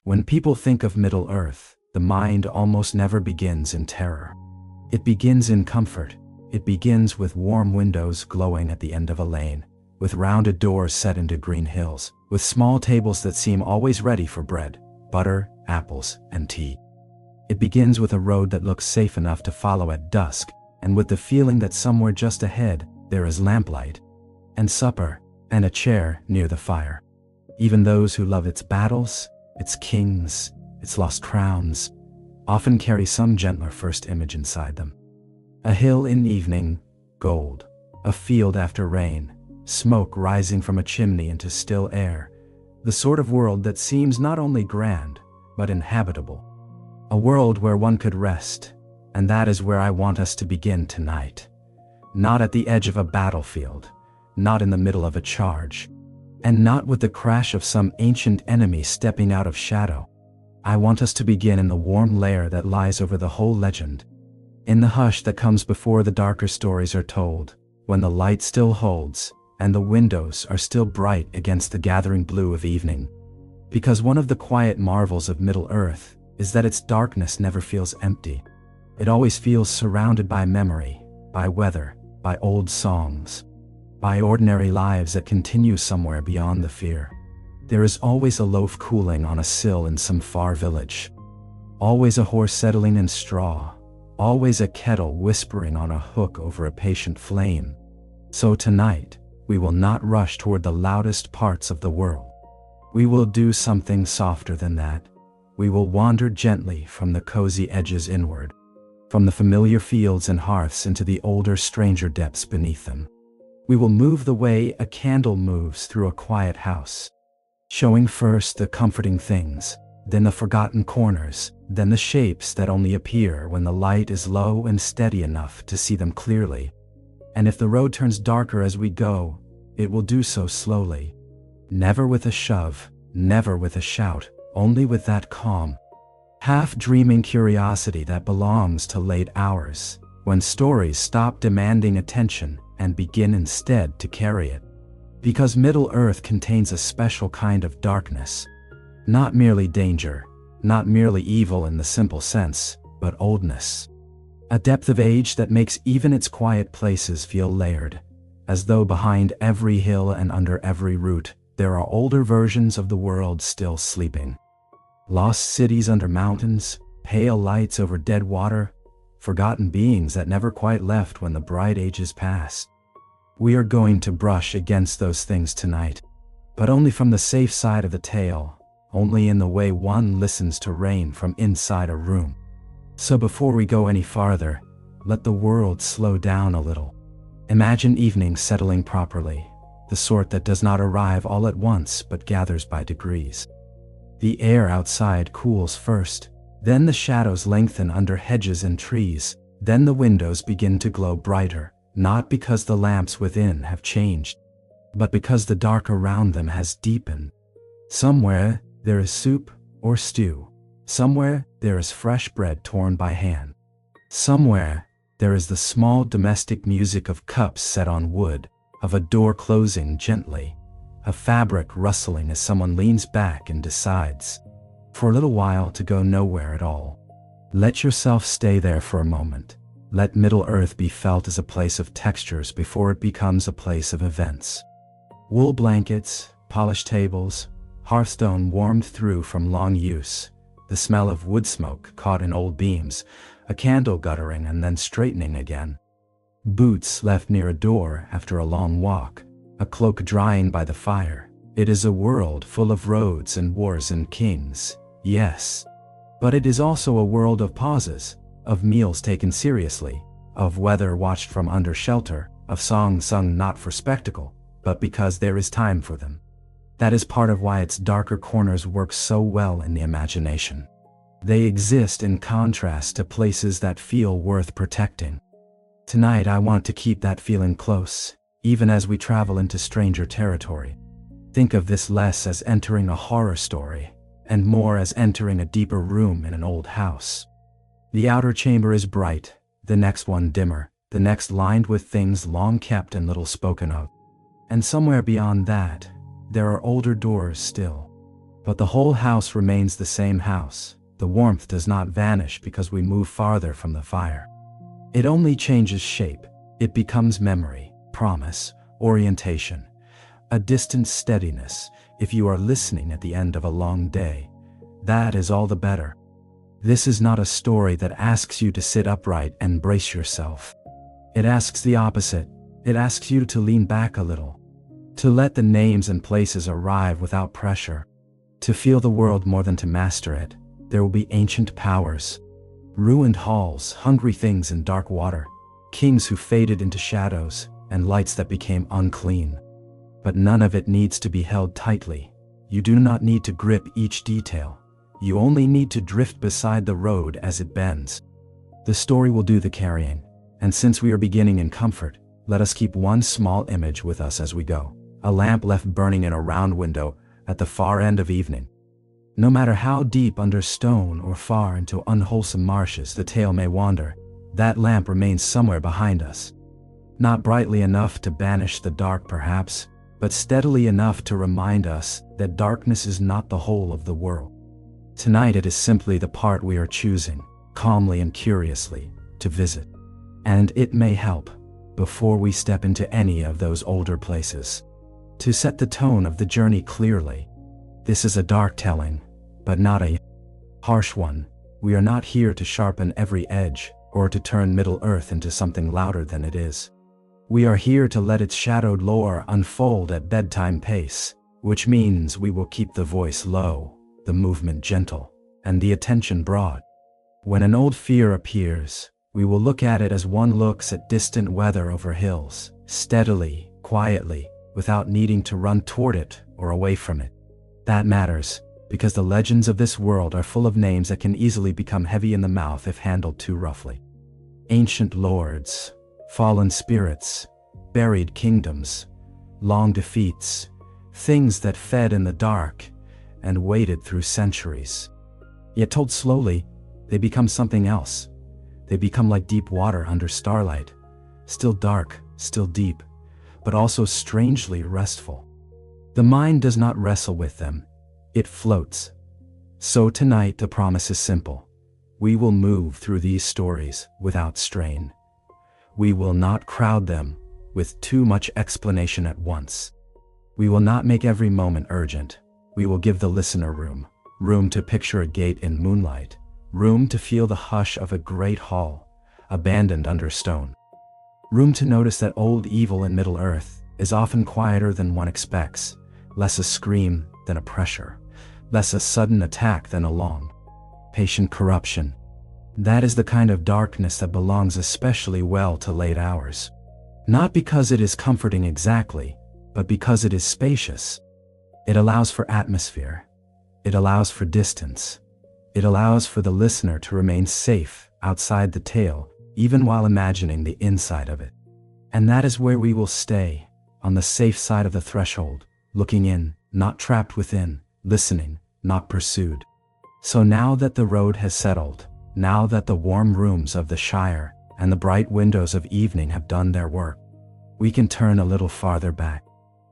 When people think of Middle-earth, the mind almost never begins in terror. It begins in comfort. It begins with warm windows glowing at the end of a lane, with rounded doors set into green hills, with small tables that seem always ready for bread, butter, apples, and tea. It begins with a road that looks safe enough to follow at dusk, and with the feeling that somewhere just ahead there is lamplight, and supper, and a chair near the fire. Even those who love its battles, its kings, its lost crowns, often carry some gentler first image inside them. A hill in evening, gold. A field after rain, smoke rising from a chimney into still air. The sort of world that seems not only grand, but inhabitable. A world where one could rest, and that is where I want us to begin tonight. Not at the edge of a battlefield, not in the middle of a charge, and not with the crash of some ancient enemy stepping out of shadow. I want us to begin in the warm lair that lies over the whole legend, in the hush that comes before the darker stories are told, when the light still holds, and the windows are still bright against the gathering blue of evening. Because one of the quiet marvels of Middle-earth is that its darkness never feels empty. It always feels surrounded by memory, by weather, by old songs, by ordinary lives that continue somewhere beyond the fear. There is always a loaf cooling on a sill in some far village. Always a horse settling in straw. Always a kettle whispering on a hook over a patient flame. So tonight, we will not rush toward the loudest parts of the world. We will do something softer than that. We will wander gently from the cozy edges inward, from the familiar fields and hearths into the older, stranger depths beneath them. We will move the way a candle moves through a quiet house, showing first the comforting things, then the forgotten corners, then the shapes that only appear when the light is low and steady enough to see them clearly. And if the road turns darker as we go, it will do so slowly. Never with a shove, never with a shout, only with that calm, half-dreaming curiosity that belongs to late hours, when stories stop demanding attention and begin instead to carry it. Because Middle-earth contains a special kind of darkness. Not merely danger, not merely evil in the simple sense, but oldness. A depth of age that makes even its quiet places feel layered, as though behind every hill and under every root, there are older versions of the world still sleeping. Lost cities under mountains, pale lights over dead water, forgotten beings that never quite left when the bright ages passed. We are going to brush against those things tonight, but only from the safe side of the tale, only in the way one listens to rain from inside a room. So before we go any farther, let the world slow down a little. Imagine evening settling properly, the sort that does not arrive all at once but gathers by degrees. The air outside cools first, then the shadows lengthen under hedges and trees, then the windows begin to glow brighter, not because the lamps within have changed, but because the dark around them has deepened. Somewhere there is soup or stew. Somewhere there is fresh bread torn by hand. Somewhere there is the small domestic music of cups set on wood, of a door closing gently, a fabric rustling as someone leans back and decides, for a little while, to go nowhere at all. Let yourself stay there for a moment. Let Middle-earth be felt as a place of textures before it becomes a place of events. Wool blankets, polished tables, hearthstone warmed through from long use, the smell of wood smoke caught in old beams, a candle guttering and then straightening again. Boots left near a door after a long walk, a cloak drying by the fire. It is a world full of roads and wars and kings, yes. But it is also a world of pauses, of meals taken seriously, of weather watched from under shelter, of songs sung not for spectacle, but because there is time for them. That is part of why its darker corners work so well in the imagination. They exist in contrast to places that feel worth protecting. Tonight I want to keep that feeling close, even as we travel into stranger territory. Think of this less as entering a horror story, and more as entering a deeper room in an old house. The outer chamber is bright, the next one dimmer, the next lined with things long kept and little spoken of. And somewhere beyond that, there are older doors still. But the whole house remains the same house. The warmth does not vanish because we move farther from the fire. It only changes shape. It becomes memory, promise, orientation, a distant steadiness. If you are listening at the end of a long day, that is all the better. This is not a story that asks you to sit upright and brace yourself. It asks the opposite. It asks you to lean back a little, to let the names and places arrive without pressure, to feel the world more than to master it. There will be ancient powers, ruined halls, hungry things in dark water, kings who faded into shadows, and lights that became unclean. But none of it needs to be held tightly. You do not need to grip each detail. You only need to drift beside the road as it bends. The story will do the carrying, and since we are beginning in comfort, let us keep one small image with us as we go. A lamp left burning in a round window at the far end of evening. No matter how deep under stone or far into unwholesome marshes the tale may wander, that lamp remains somewhere behind us. Not brightly enough to banish the dark perhaps, but steadily enough to remind us that darkness is not the whole of the world. Tonight it is simply the part we are choosing, calmly and curiously, to visit. And it may help, before we step into any of those older places, to set the tone of the journey clearly. This is a dark telling, but not a harsh one. We are not here to sharpen every edge, or to turn Middle-earth into something louder than it is. We are here to let its shadowed lore unfold at bedtime pace, which means we will keep the voice low, the movement gentle, and the attention broad. When an old fear appears, we will look at it as one looks at distant weather over hills, steadily, quietly, without needing to run toward it or away from it. That matters, because the legends of this world are full of names that can easily become heavy in the mouth if handled too roughly. Ancient lords, fallen spirits, buried kingdoms, long defeats, things that fed in the dark and waited through centuries. Yet told slowly, they become something else. They become like deep water under starlight, still dark, still deep, but also strangely restful. The mind does not wrestle with them, it floats. So tonight the promise is simple. We will move through these stories without strain. We will not crowd them with too much explanation at once. We will not make every moment urgent. We will give the listener room to picture a gate in moonlight, room to feel the hush of a great hall, abandoned under stone. Room to notice that old evil in Middle-earth is often quieter than one expects, less a scream than a pressure, less a sudden attack than a long, patient corruption. That is the kind of darkness that belongs especially well to late hours. Not because it is comforting exactly, but because it is spacious. It allows for atmosphere. It allows for distance. It allows for the listener to remain safe outside the tale, even while imagining the inside of it. And that is where we will stay, on the safe side of the threshold, looking in, not trapped within, listening, not pursued. So now that the road has settled, now that the warm rooms of the Shire and the bright windows of evening have done their work, we can turn a little farther back.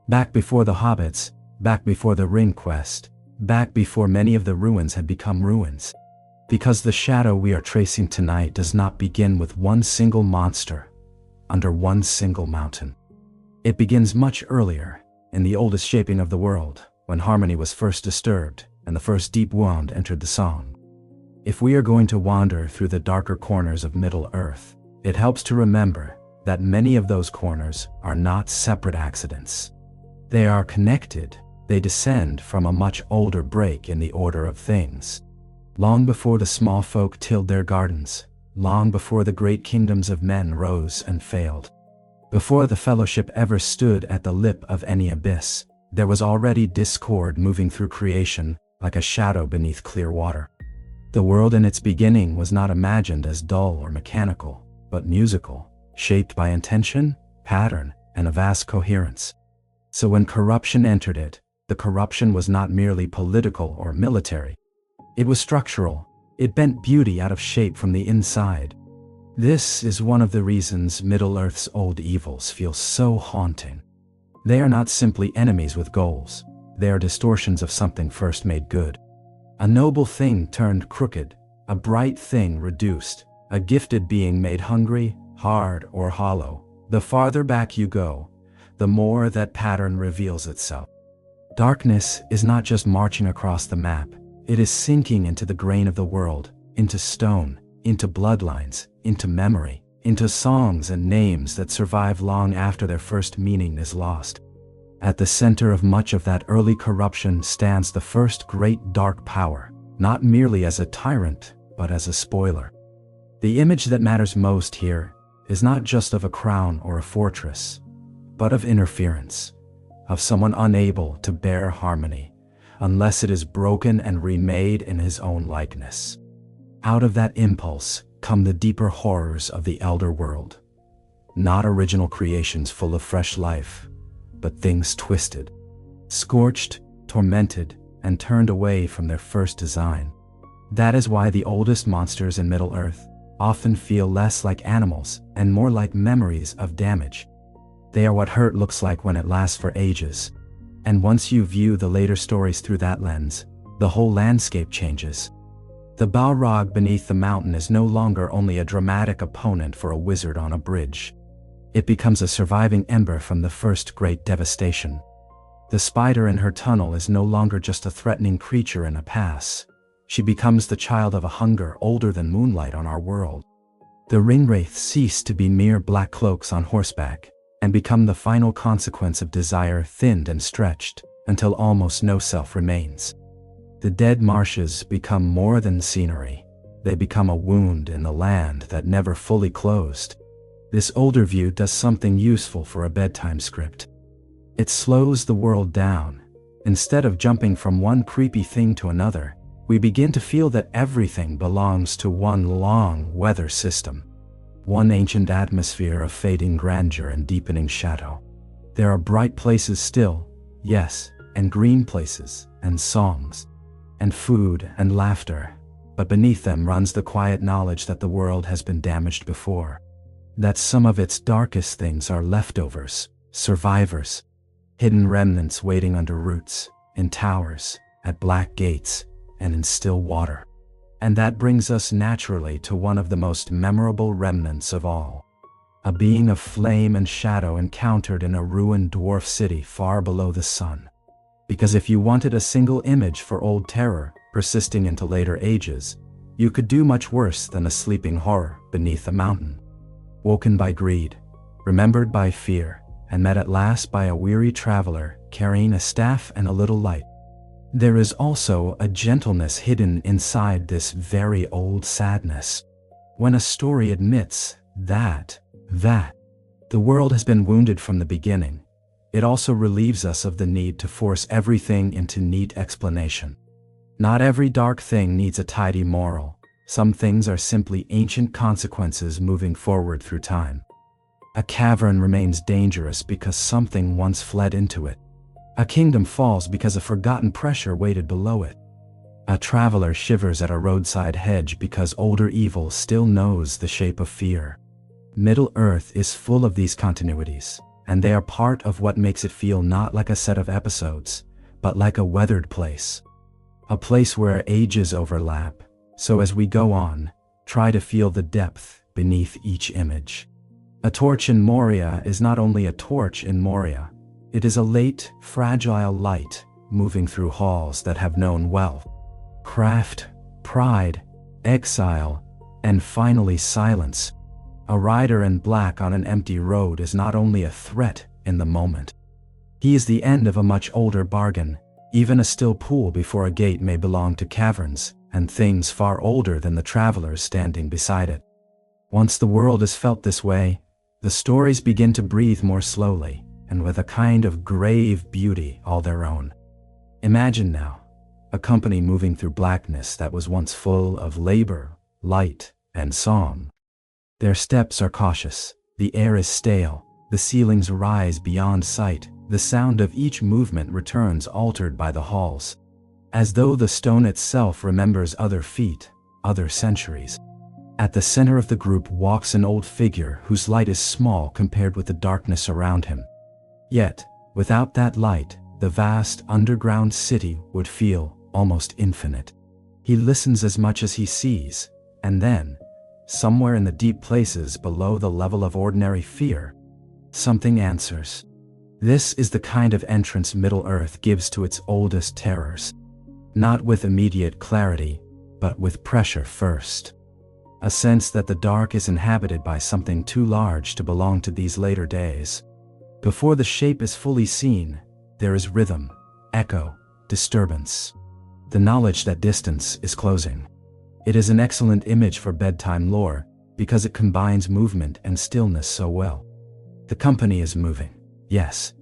Back before the hobbits, back before the ring quest, back before many of the ruins had become ruins. Because the shadow we are tracing tonight does not begin with one single monster, under one single mountain. It begins much earlier, in the oldest shaping of the world, when harmony was first disturbed and the first deep wound entered the song. If we are going to wander through the darker corners of Middle-earth, it helps to remember that many of those corners are not separate accidents. They are connected. They descend from a much older break in the order of things. Long before the small folk tilled their gardens, long before the great kingdoms of men rose and failed, before the fellowship ever stood at the lip of any abyss, there was already discord moving through creation like a shadow beneath clear water. The world in its beginning was not imagined as dull or mechanical, but musical, shaped by intention, pattern, and a vast coherence. So when corruption entered it, the corruption was not merely political or military. It was structural. It bent beauty out of shape from the inside. This is one of the reasons Middle-earth's old evils feel so haunting. They are not simply enemies with goals. they are distortions of something first made good. A noble thing turned crooked, a bright thing reduced, a gifted being made hungry, hard, or hollow. The farther back you go, the more that pattern reveals itself. Darkness is not just marching across the map, it is sinking into the grain of the world, into stone, into bloodlines, into memory, into songs and names that survive long after their first meaning is lost. At the center of much of that early corruption stands the first great dark power, not merely as a tyrant, but as a spoiler. The image that matters most here is not just of a crown or a fortress, but of interference, of someone unable to bear harmony, unless it is broken and remade in his own likeness. Out of that impulse come the deeper horrors of the elder world. Not original creations full of fresh life, but things twisted, scorched, tormented, and turned away from their first design. That is why the oldest monsters in Middle-earth often feel less like animals and more like memories of damage. They are what hurt looks like when it lasts for ages. And once you view the later stories through that lens, the whole landscape changes. The Balrog beneath the mountain is no longer only a dramatic opponent for a wizard on a bridge. It becomes a surviving ember from the first great devastation. The spider in her tunnel is no longer just a threatening creature in a pass. She becomes the child of a hunger older than moonlight on our world. The Ringwraiths cease to be mere black cloaks on horseback, and become the final consequence of desire thinned and stretched, until almost no self remains. The Dead Marshes become more than scenery. They become a wound in the land that never fully closed. This older view does something useful for a bedtime script. It slows the world down. Instead of jumping from one creepy thing to another, we begin to feel that everything belongs to one long weather system. One ancient atmosphere of fading grandeur and deepening shadow. There are bright places still, yes, and green places, and songs, and food and laughter, but beneath them runs the quiet knowledge that the world has been damaged before. That some of its darkest things are leftovers, survivors, hidden remnants waiting under roots, in towers, at black gates, and in still water. And that brings us naturally to one of the most memorable remnants of all. A being of flame and shadow encountered in a ruined dwarf city far below the sun. Because if you wanted a single image for old terror persisting into later ages, you could do much worse than a sleeping horror beneath a mountain. Woken by greed, remembered by fear, and met at last by a weary traveler carrying a staff and a little light. There is also a gentleness hidden inside this very old sadness. When a story admits that the world has been wounded from the beginning, it also relieves us of the need to force everything into neat explanation. Not every dark thing needs a tidy moral. Some things are simply ancient consequences moving forward through time. A cavern remains dangerous because something once fled into it. A kingdom falls because a forgotten pressure waited below it. A traveler shivers at a roadside hedge because older evil still knows the shape of fear. Middle-earth is full of these continuities, and they are part of what makes it feel not like a set of episodes, but like a weathered place. A place where ages overlap. So as we go on, try to feel the depth beneath each image. A torch in Moria is not only a torch in Moria, it is a late, fragile light moving through halls that have known wealth, craft, pride, exile, and finally silence. A rider in black on an empty road is not only a threat in the moment. He is the end of a much older bargain. Even a still pool before a gate may belong to caverns and things far older than the travelers standing beside it. Once the world is felt this way, the stories begin to breathe more slowly and with a kind of grave beauty all their own. Imagine now, a company moving through blackness that was once full of labor, light, and song. Their steps are cautious, the air is stale, the ceilings rise beyond sight, the sound of each movement returns altered by the halls, as though the stone itself remembers other feet, other centuries. At the center of the group walks an old figure whose light is small compared with the darkness around him. Yet, without that light, the vast underground city would feel almost infinite. He listens as much as he sees, and then, somewhere in the deep places below the level of ordinary fear, something answers. This is the kind of entrance Middle-earth gives to its oldest terrors. Not with immediate clarity, but with pressure first. A sense that the dark is inhabited by something too large to belong to these later days. Before the shape is fully seen, there is rhythm, echo, disturbance. The knowledge that distance is closing. It is an excellent image for bedtime lore, because it combines movement and stillness so well. The company is moving, yes,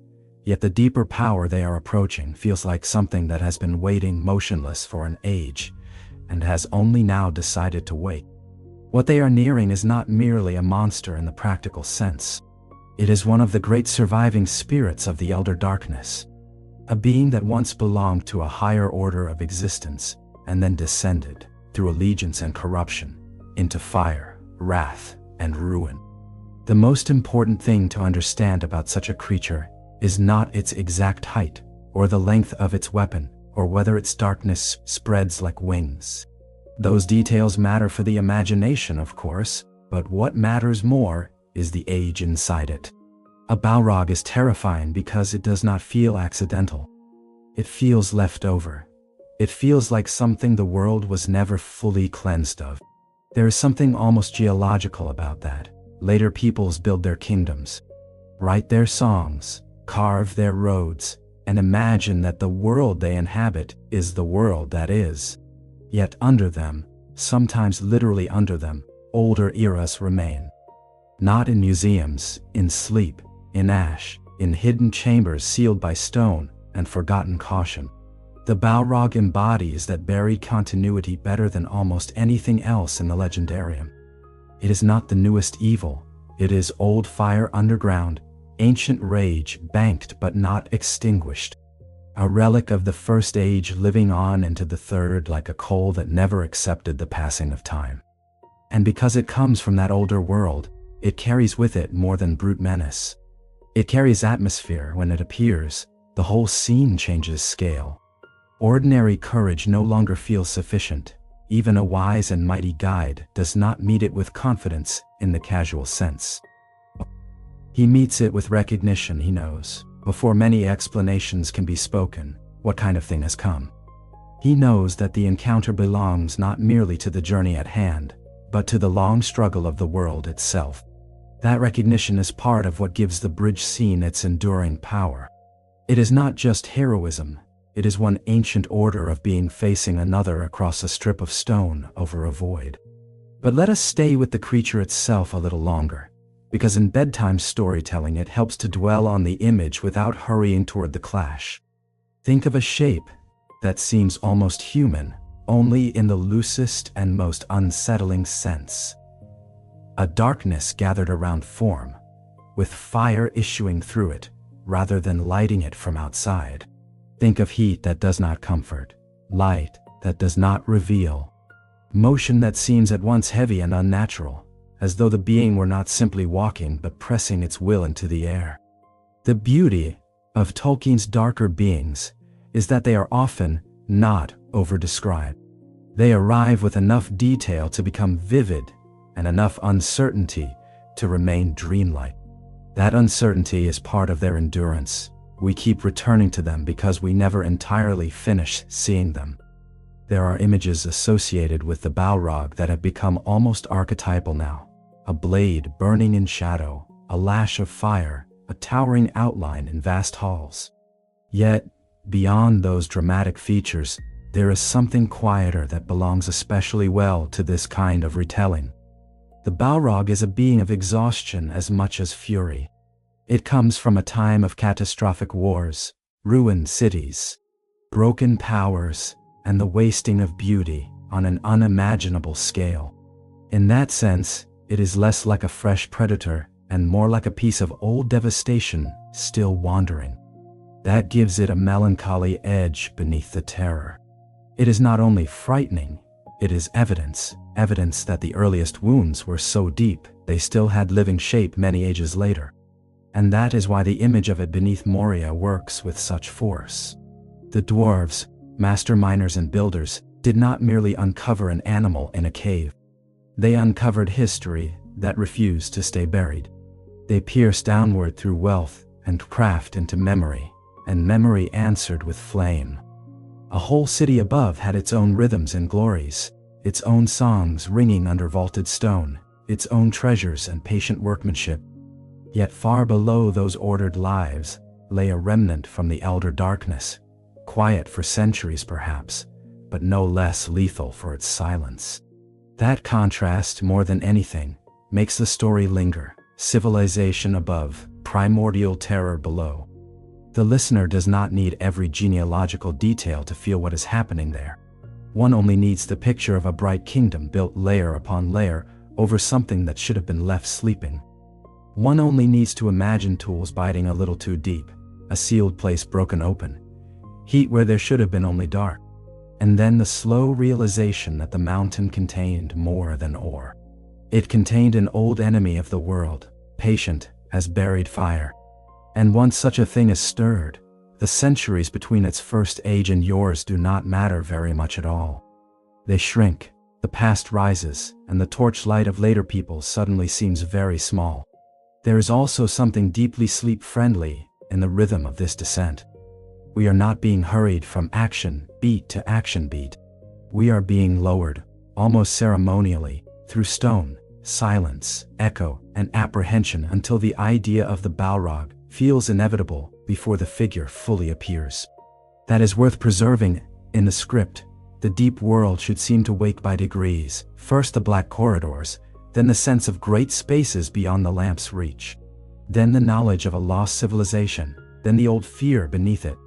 yet the deeper power they are approaching feels like something that has been waiting motionless for an age, and has only now decided to wait. What they are nearing is not merely a monster in the practical sense. It is one of the great surviving spirits of the Elder Darkness. A being that once belonged to a higher order of existence, and then descended, through allegiance and corruption, into fire, wrath, and ruin. The most important thing to understand about such a creature is not its exact height, or the length of its weapon, or whether its darkness spreads like wings. Those details matter for the imagination, of course, but what matters more is the age inside it. A Balrog is terrifying because it does not feel accidental. It feels left over. It feels like something the world was never fully cleansed of. There is something almost geological about that. Later peoples build their kingdoms, write their songs, carve their roads, and imagine that the world they inhabit is the world that is. Yet under them, sometimes literally under them, older eras remain. Not in museums, in sleep, in ash, in hidden chambers sealed by stone and forgotten caution. The Balrog embodies that buried continuity better than almost anything else in the legendarium. It is not the newest evil, it is old fire underground, ancient rage banked but not extinguished. A relic of the first age living on into the third like a coal that never accepted the passing of time. And because it comes from that older world, it carries with it more than brute menace. It carries atmosphere. When it appears, the whole scene changes scale. Ordinary courage no longer feels sufficient. Even a wise and mighty guide does not meet it with confidence in the casual sense. He meets it with recognition. He knows, before many explanations can be spoken, what kind of thing has come. He knows that the encounter belongs not merely to the journey at hand, but to the long struggle of the world itself. That recognition is part of what gives the bridge scene its enduring power. It is not just heroism, it is one ancient order of being facing another across a strip of stone over a void. But let us stay with the creature itself a little longer, because in bedtime storytelling it helps to dwell on the image without hurrying toward the clash. Think of a shape that seems almost human, only in the loosest and most unsettling sense. A darkness gathered around form, with fire issuing through it, rather than lighting it from outside. Think of heat that does not comfort, light that does not reveal, motion that seems at once heavy and unnatural, as though the being were not simply walking but pressing its will into the air. The beauty of Tolkien's darker beings is that they are often not over-described. They arrive with enough detail to become vivid and enough uncertainty to remain dreamlike. That uncertainty is part of their endurance. We keep returning to them because we never entirely finish seeing them. There are images associated with the Balrog that have become almost archetypal now. A blade burning in shadow, a lash of fire, a towering outline in vast halls. Yet, beyond those dramatic features, there is something quieter that belongs especially well to this kind of retelling. The Balrog is a being of exhaustion as much as fury. It comes from a time of catastrophic wars, ruined cities, broken powers, and the wasting of beauty on an unimaginable scale. In that sense, it is less like a fresh predator and more like a piece of old devastation still wandering. That gives it a melancholy edge beneath the terror. It is not only frightening, it is evidence that the earliest wounds were so deep they still had living shape many ages later. And that is why the image of it beneath Moria works with such force. The dwarves, master miners and builders, did not merely uncover an animal in a cave. They uncovered history that refused to stay buried. They pierced downward through wealth and craft into memory, and memory answered with flame. A whole city above had its own rhythms and glories, its own songs ringing under vaulted stone, its own treasures and patient workmanship. Yet far below those ordered lives lay a remnant from the elder darkness, quiet for centuries perhaps, but no less lethal for its silence. That contrast, more than anything, makes the story linger: civilization above, primordial terror below. The listener does not need every genealogical detail to feel what is happening there. One only needs the picture of a bright kingdom built layer upon layer over something that should have been left sleeping. One only needs to imagine tools biting a little too deep, a sealed place broken open, heat where there should have been only dark, and then the slow realization that the mountain contained more than ore. It contained an old enemy of the world, patient as buried fire. And once such a thing is stirred, the centuries between its first age and yours do not matter very much at all. They shrink, the past rises, and the torchlight of later peoples suddenly seems very small. There is also something deeply sleep-friendly in the rhythm of this descent. We are not being hurried from action beat to action beat. We are being lowered, almost ceremonially, through stone, silence, echo, and apprehension until the idea of the Balrog feels inevitable before the figure fully appears. That is worth preserving in the script. The deep world should seem to wake by degrees, first the black corridors, then the sense of great spaces beyond the lamp's reach, then the knowledge of a lost civilization, then the old fear beneath it.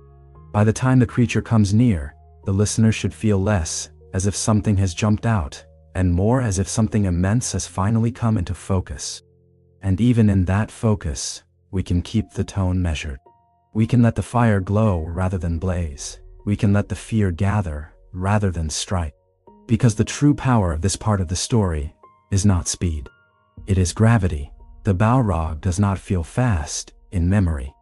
By the time the creature comes near, the listener should feel less as if something has jumped out, and more as if something immense has finally come into focus. And even in that focus, we can keep the tone measured. We can let the fire glow rather than blaze. We can let the fear gather rather than strike. Because the true power of this part of the story is not speed. It is gravity. The Balrog does not feel fast in memory.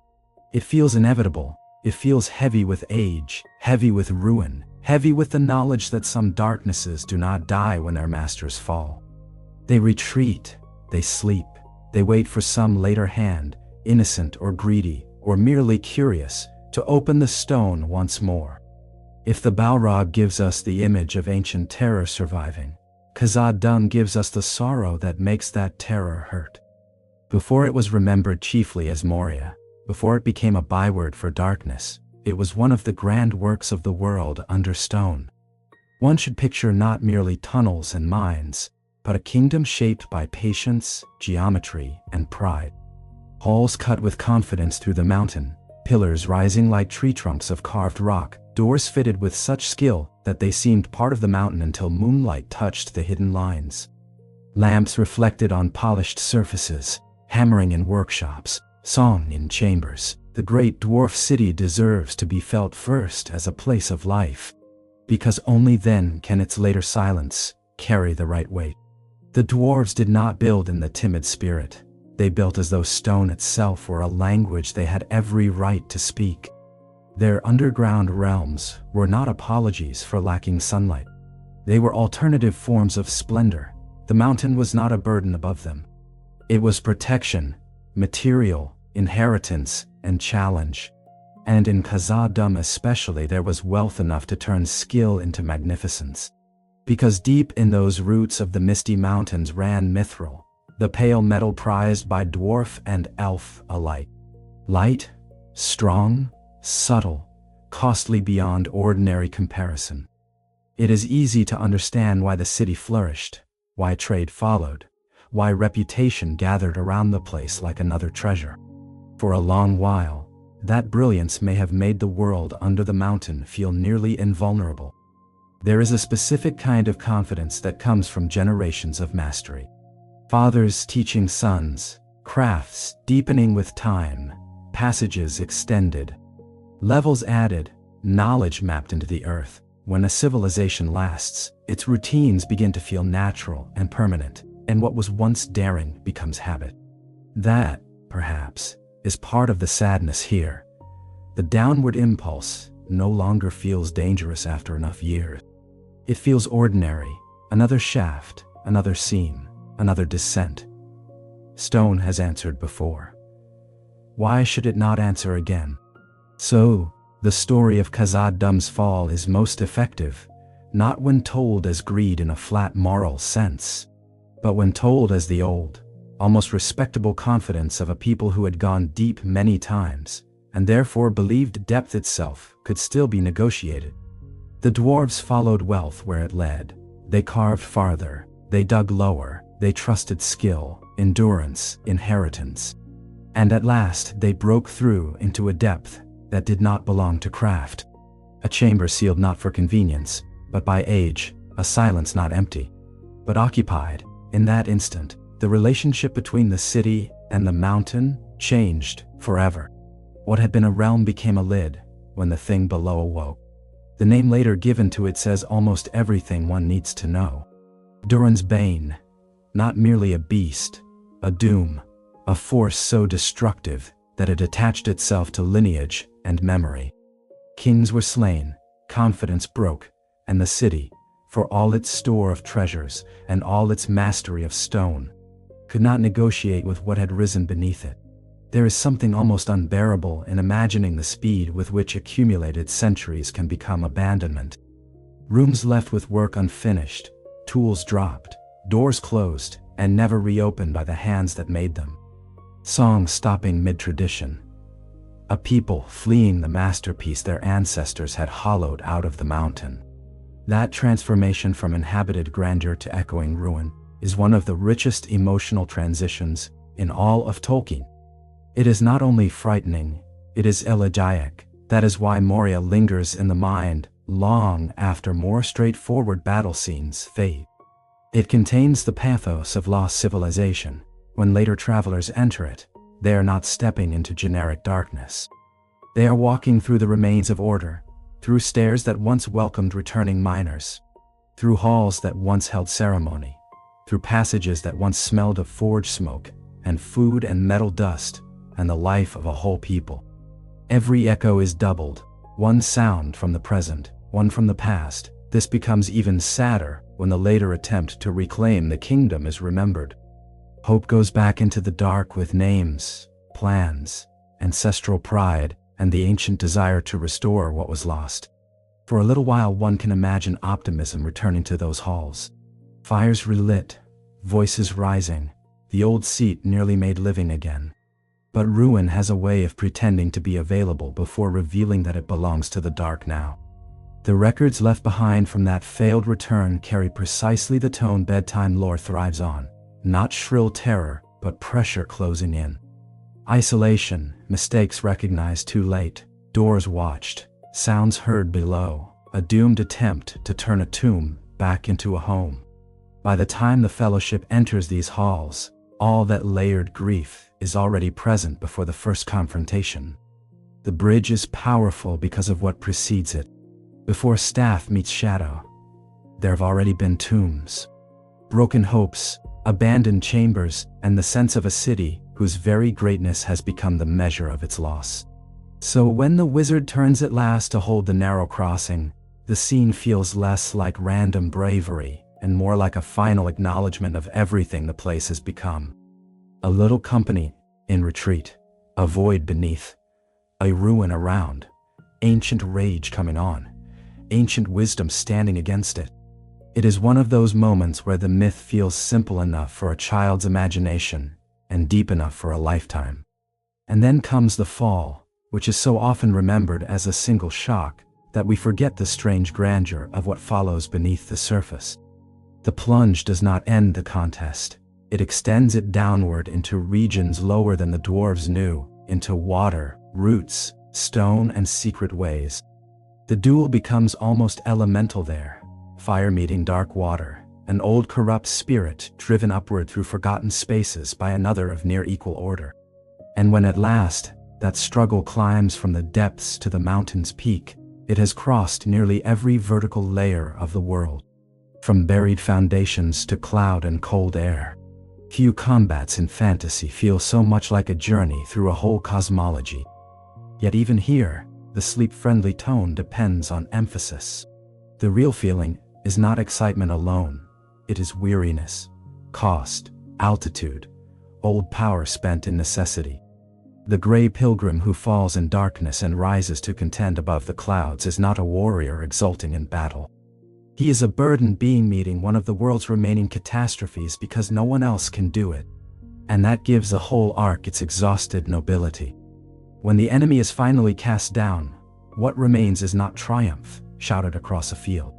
It feels inevitable. It feels heavy with age, heavy with ruin, heavy with the knowledge that some darknesses do not die when their masters fall. They retreat, they sleep, they wait for some later hand, innocent or greedy, or merely curious, to open the stone once more. If the Balrog gives us the image of ancient terror surviving, Khazad-dûm gives us the sorrow that makes that terror hurt. Before it was remembered chiefly as Moria, before it became a byword for darkness, it was one of the grand works of the world under stone. One should picture not merely tunnels and mines, but a kingdom shaped by patience, geometry, and pride. Halls cut with confidence through the mountain, pillars rising like tree trunks of carved rock, doors fitted with such skill that they seemed part of the mountain until moonlight touched the hidden lines. Lamps reflected on polished surfaces, hammering in workshops, song in chambers. The great dwarf city deserves to be felt first as a place of life, because only then can its later silence carry the right weight. The dwarves did not build in the timid spirit. They built as though stone itself were a language they had every right to speak. Their underground realms were not apologies for lacking sunlight. They were alternative forms of splendor. The mountain was not a burden above them. It was protection, material, inheritance, and challenge. And in Khazad-dûm especially there was wealth enough to turn skill into magnificence. Because deep in those roots of the misty mountains ran mithril, the pale metal prized by dwarf and elf alike. Light, strong, subtle, costly beyond ordinary comparison. It is easy to understand why the city flourished, why trade followed, why reputation gathered around the place like another treasure. For a long while, that brilliance may have made the world under the mountain feel nearly invulnerable. There is a specific kind of confidence that comes from generations of mastery. Fathers teaching sons, crafts deepening with time, passages extended, levels added, knowledge mapped into the earth. When a civilization lasts, its routines begin to feel natural and permanent, and what was once daring becomes habit. That, perhaps, is part of the sadness here. The downward impulse no longer feels dangerous after enough years. It feels ordinary, another shaft, another seam, another descent. Stone has answered before. Why should it not answer again? So, the story of Khazad-dûm's fall is most effective, not when told as greed in a flat moral sense, but when told as the old, almost respectable confidence of a people who had gone deep many times, and therefore believed depth itself could still be negotiated. The dwarves followed wealth where it led. They carved farther, they dug lower, they trusted skill, endurance, inheritance. And at last they broke through into a depth that did not belong to craft. A chamber sealed not for convenience, but by age, a silence not empty, but occupied. In that instant, the relationship between the city and the mountain changed forever. What had been a realm became a lid when the thing below awoke. The name later given to it says almost everything one needs to know. Durin's bane, not merely a beast, a doom, a force so destructive that it attached itself to lineage and memory. Kings were slain, confidence broke, and the city, for all its store of treasures and all its mastery of stone, could not negotiate with what had risen beneath it. There is something almost unbearable in imagining the speed with which accumulated centuries can become abandonment. Rooms left with work unfinished, tools dropped, doors closed and never reopened by the hands that made them. Songs stopping mid-tradition. A people fleeing the masterpiece their ancestors had hollowed out of the mountain. That transformation from inhabited grandeur to echoing ruin is one of the richest emotional transitions in all of Tolkien. It is not only frightening, it is elegiac. That is why Moria lingers in the mind long after more straightforward battle scenes fade. It contains the pathos of lost civilization. When later travelers enter it, they are not stepping into generic darkness. They are walking through the remains of order, through stairs that once welcomed returning miners, through halls that once held ceremony, through passages that once smelled of forge smoke, and food and metal dust, and the life of a whole people. Every echo is doubled, one sound from the present, one from the past. This becomes even sadder when the later attempt to reclaim the kingdom is remembered. Hope goes back into the dark with names, plans, ancestral pride, and the ancient desire to restore what was lost. For a little while one can imagine optimism returning to those halls. Fires relit, voices rising, the old seat nearly made living again. But ruin has a way of pretending to be available before revealing that it belongs to the dark now. The records left behind from that failed return carry precisely the tone bedtime lore thrives on. Not shrill terror, but pressure closing in. Isolation, mistakes recognized too late, doors watched, sounds heard below, a doomed attempt to turn a tomb back into a home. By the time the Fellowship enters these halls, all that layered grief is already present before the first confrontation. The bridge is powerful because of what precedes it. Before staff meets shadow, there have already been tombs, broken hopes, abandoned chambers, and the sense of a city whose very greatness has become the measure of its loss. So when the wizard turns at last to hold the narrow crossing, the scene feels less like random bravery and more like a final acknowledgement of everything the place has become. A little company in retreat, a void beneath, a ruin around, ancient rage coming on, ancient wisdom standing against it. It is one of those moments where the myth feels simple enough for a child's imagination and deep enough for a lifetime. And then comes the fall, which is so often remembered as a single shock that we forget the strange grandeur of what follows beneath the surface. The plunge does not end the contest. It extends it downward into regions lower than the dwarves knew, into water, roots, stone, and secret ways. The duel becomes almost elemental there. Fire meeting dark water, an old corrupt spirit driven upward through forgotten spaces by another of near equal order. And when at last, that struggle climbs from the depths to the mountain's peak, it has crossed nearly every vertical layer of the world. From buried foundations to cloud and cold air. Few combats in fantasy feel so much like a journey through a whole cosmology. Yet even here, the sleep-friendly tone depends on emphasis. The real feeling is not excitement alone, it is weariness, cost, altitude, old power spent in necessity. The gray pilgrim who falls in darkness and rises to contend above the clouds is not a warrior exulting in battle. He is a burdened being meeting one of the world's remaining catastrophes because no one else can do it. And that gives the whole arc its exhausted nobility. When the enemy is finally cast down, what remains is not triumph, shouted across a field.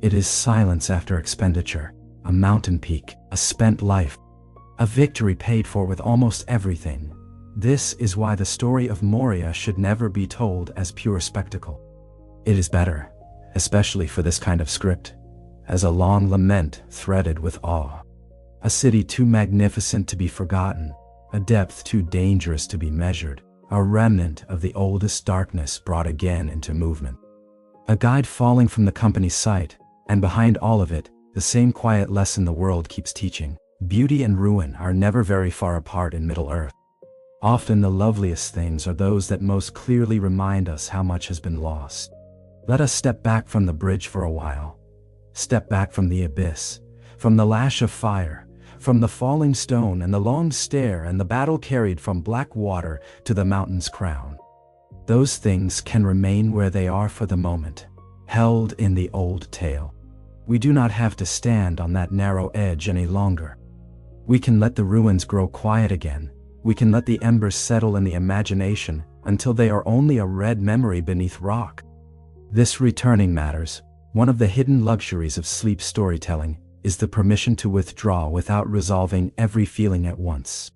It is silence after expenditure, a mountain peak, a spent life, a victory paid for with almost everything. This is why the story of Moria should never be told as pure spectacle. It is better, especially for this kind of script, as a long lament threaded with awe. A city too magnificent to be forgotten, a depth too dangerous to be measured, a remnant of the oldest darkness brought again into movement. A guide falling from the company's sight, and behind all of it, the same quiet lesson the world keeps teaching. Beauty and ruin are never very far apart in Middle-earth. Often the loveliest things are those that most clearly remind us how much has been lost. Let us step back from the bridge for a while. Step back from the abyss, from the lash of fire, from the falling stone and the long stare and the battle carried from black water to the mountain's crown. Those things can remain where they are for the moment, held in the old tale. We do not have to stand on that narrow edge any longer. We can let the ruins grow quiet again. We can let the embers settle in the imagination until they are only a red memory beneath rock. This returning matters. One of the hidden luxuries of sleep storytelling is the permission to withdraw without resolving every feeling at once.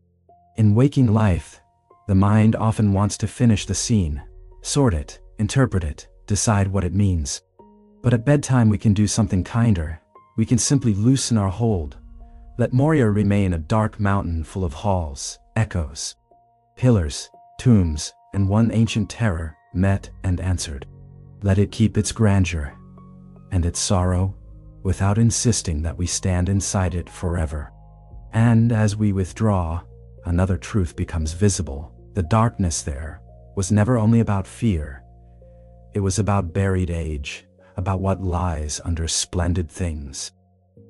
In waking life, the mind often wants to finish the scene, sort it, interpret it, decide what it means. But at bedtime we can do something kinder. We can simply loosen our hold. Let Moria remain a dark mountain full of halls, echoes, pillars, tombs, and one ancient terror met and answered. Let it keep its grandeur and its sorrow without insisting that we stand inside it forever. And as we withdraw, another truth becomes visible. The darkness there was never only about fear. It was about buried age, about what lies under splendid things,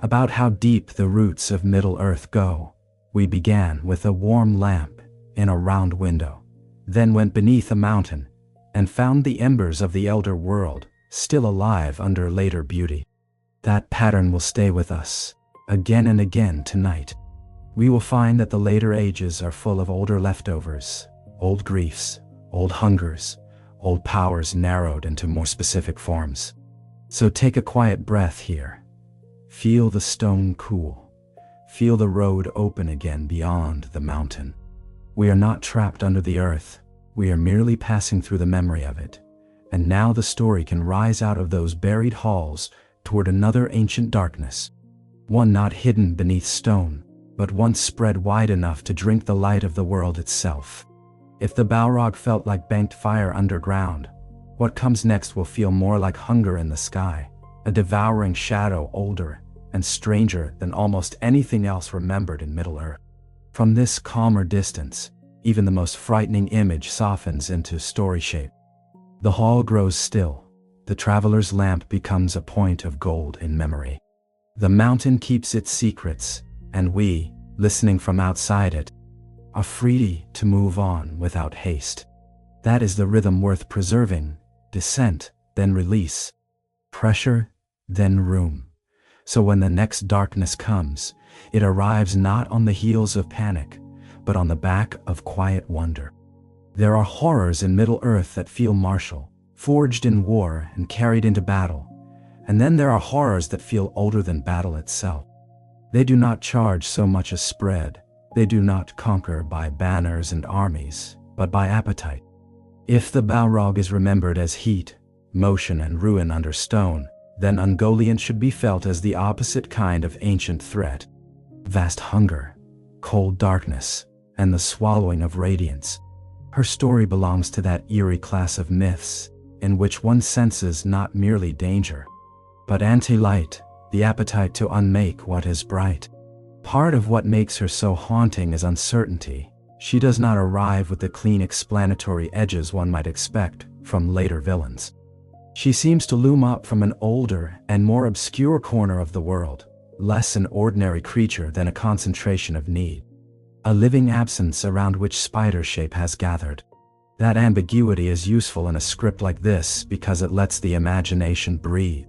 about how deep the roots of Middle-earth go. We began with a warm lamp in a round window, then went beneath a mountain, and found the embers of the elder world, still alive under later beauty. That pattern will stay with us, again and again tonight. We will find that the later ages are full of older leftovers, old griefs, old hungers, old powers narrowed into more specific forms. So take a quiet breath here. Feel the stone cool. Feel the road open again beyond the mountain. We are not trapped under the earth. We are merely passing through the memory of it. And now the story can rise out of those buried halls toward another ancient darkness. One not hidden beneath stone, but one spread wide enough to drink the light of the world itself. If the Balrog felt like banked fire underground, what comes next will feel more like hunger in the sky, a devouring shadow older and stranger than almost anything else remembered in Middle-earth. From this calmer distance, even the most frightening image softens into story shape. The hall grows still. The traveler's lamp becomes a point of gold in memory. The mountain keeps its secrets, and we, listening from outside it, are free to move on without haste. That is the rhythm worth preserving. Descent, then release. Pressure, then room. So when the next darkness comes, it arrives not on the heels of panic, but on the back of quiet wonder. There are horrors in Middle-earth that feel martial, forged in war and carried into battle. And then there are horrors that feel older than battle itself. They do not charge so much as spread. They do not conquer by banners and armies, but by appetite. If the Balrog is remembered as heat, motion and ruin under stone, then Ungoliant should be felt as the opposite kind of ancient threat. Vast hunger, cold darkness, and the swallowing of radiance. Her story belongs to that eerie class of myths, in which one senses not merely danger, but anti-light, the appetite to unmake what is bright. Part of what makes her so haunting is uncertainty. She does not arrive with the clean explanatory edges one might expect from later villains. She seems to loom up from an older and more obscure corner of the world, less an ordinary creature than a concentration of need. A living absence around which spider shape has gathered. That ambiguity is useful in a script like this because it lets the imagination breathe.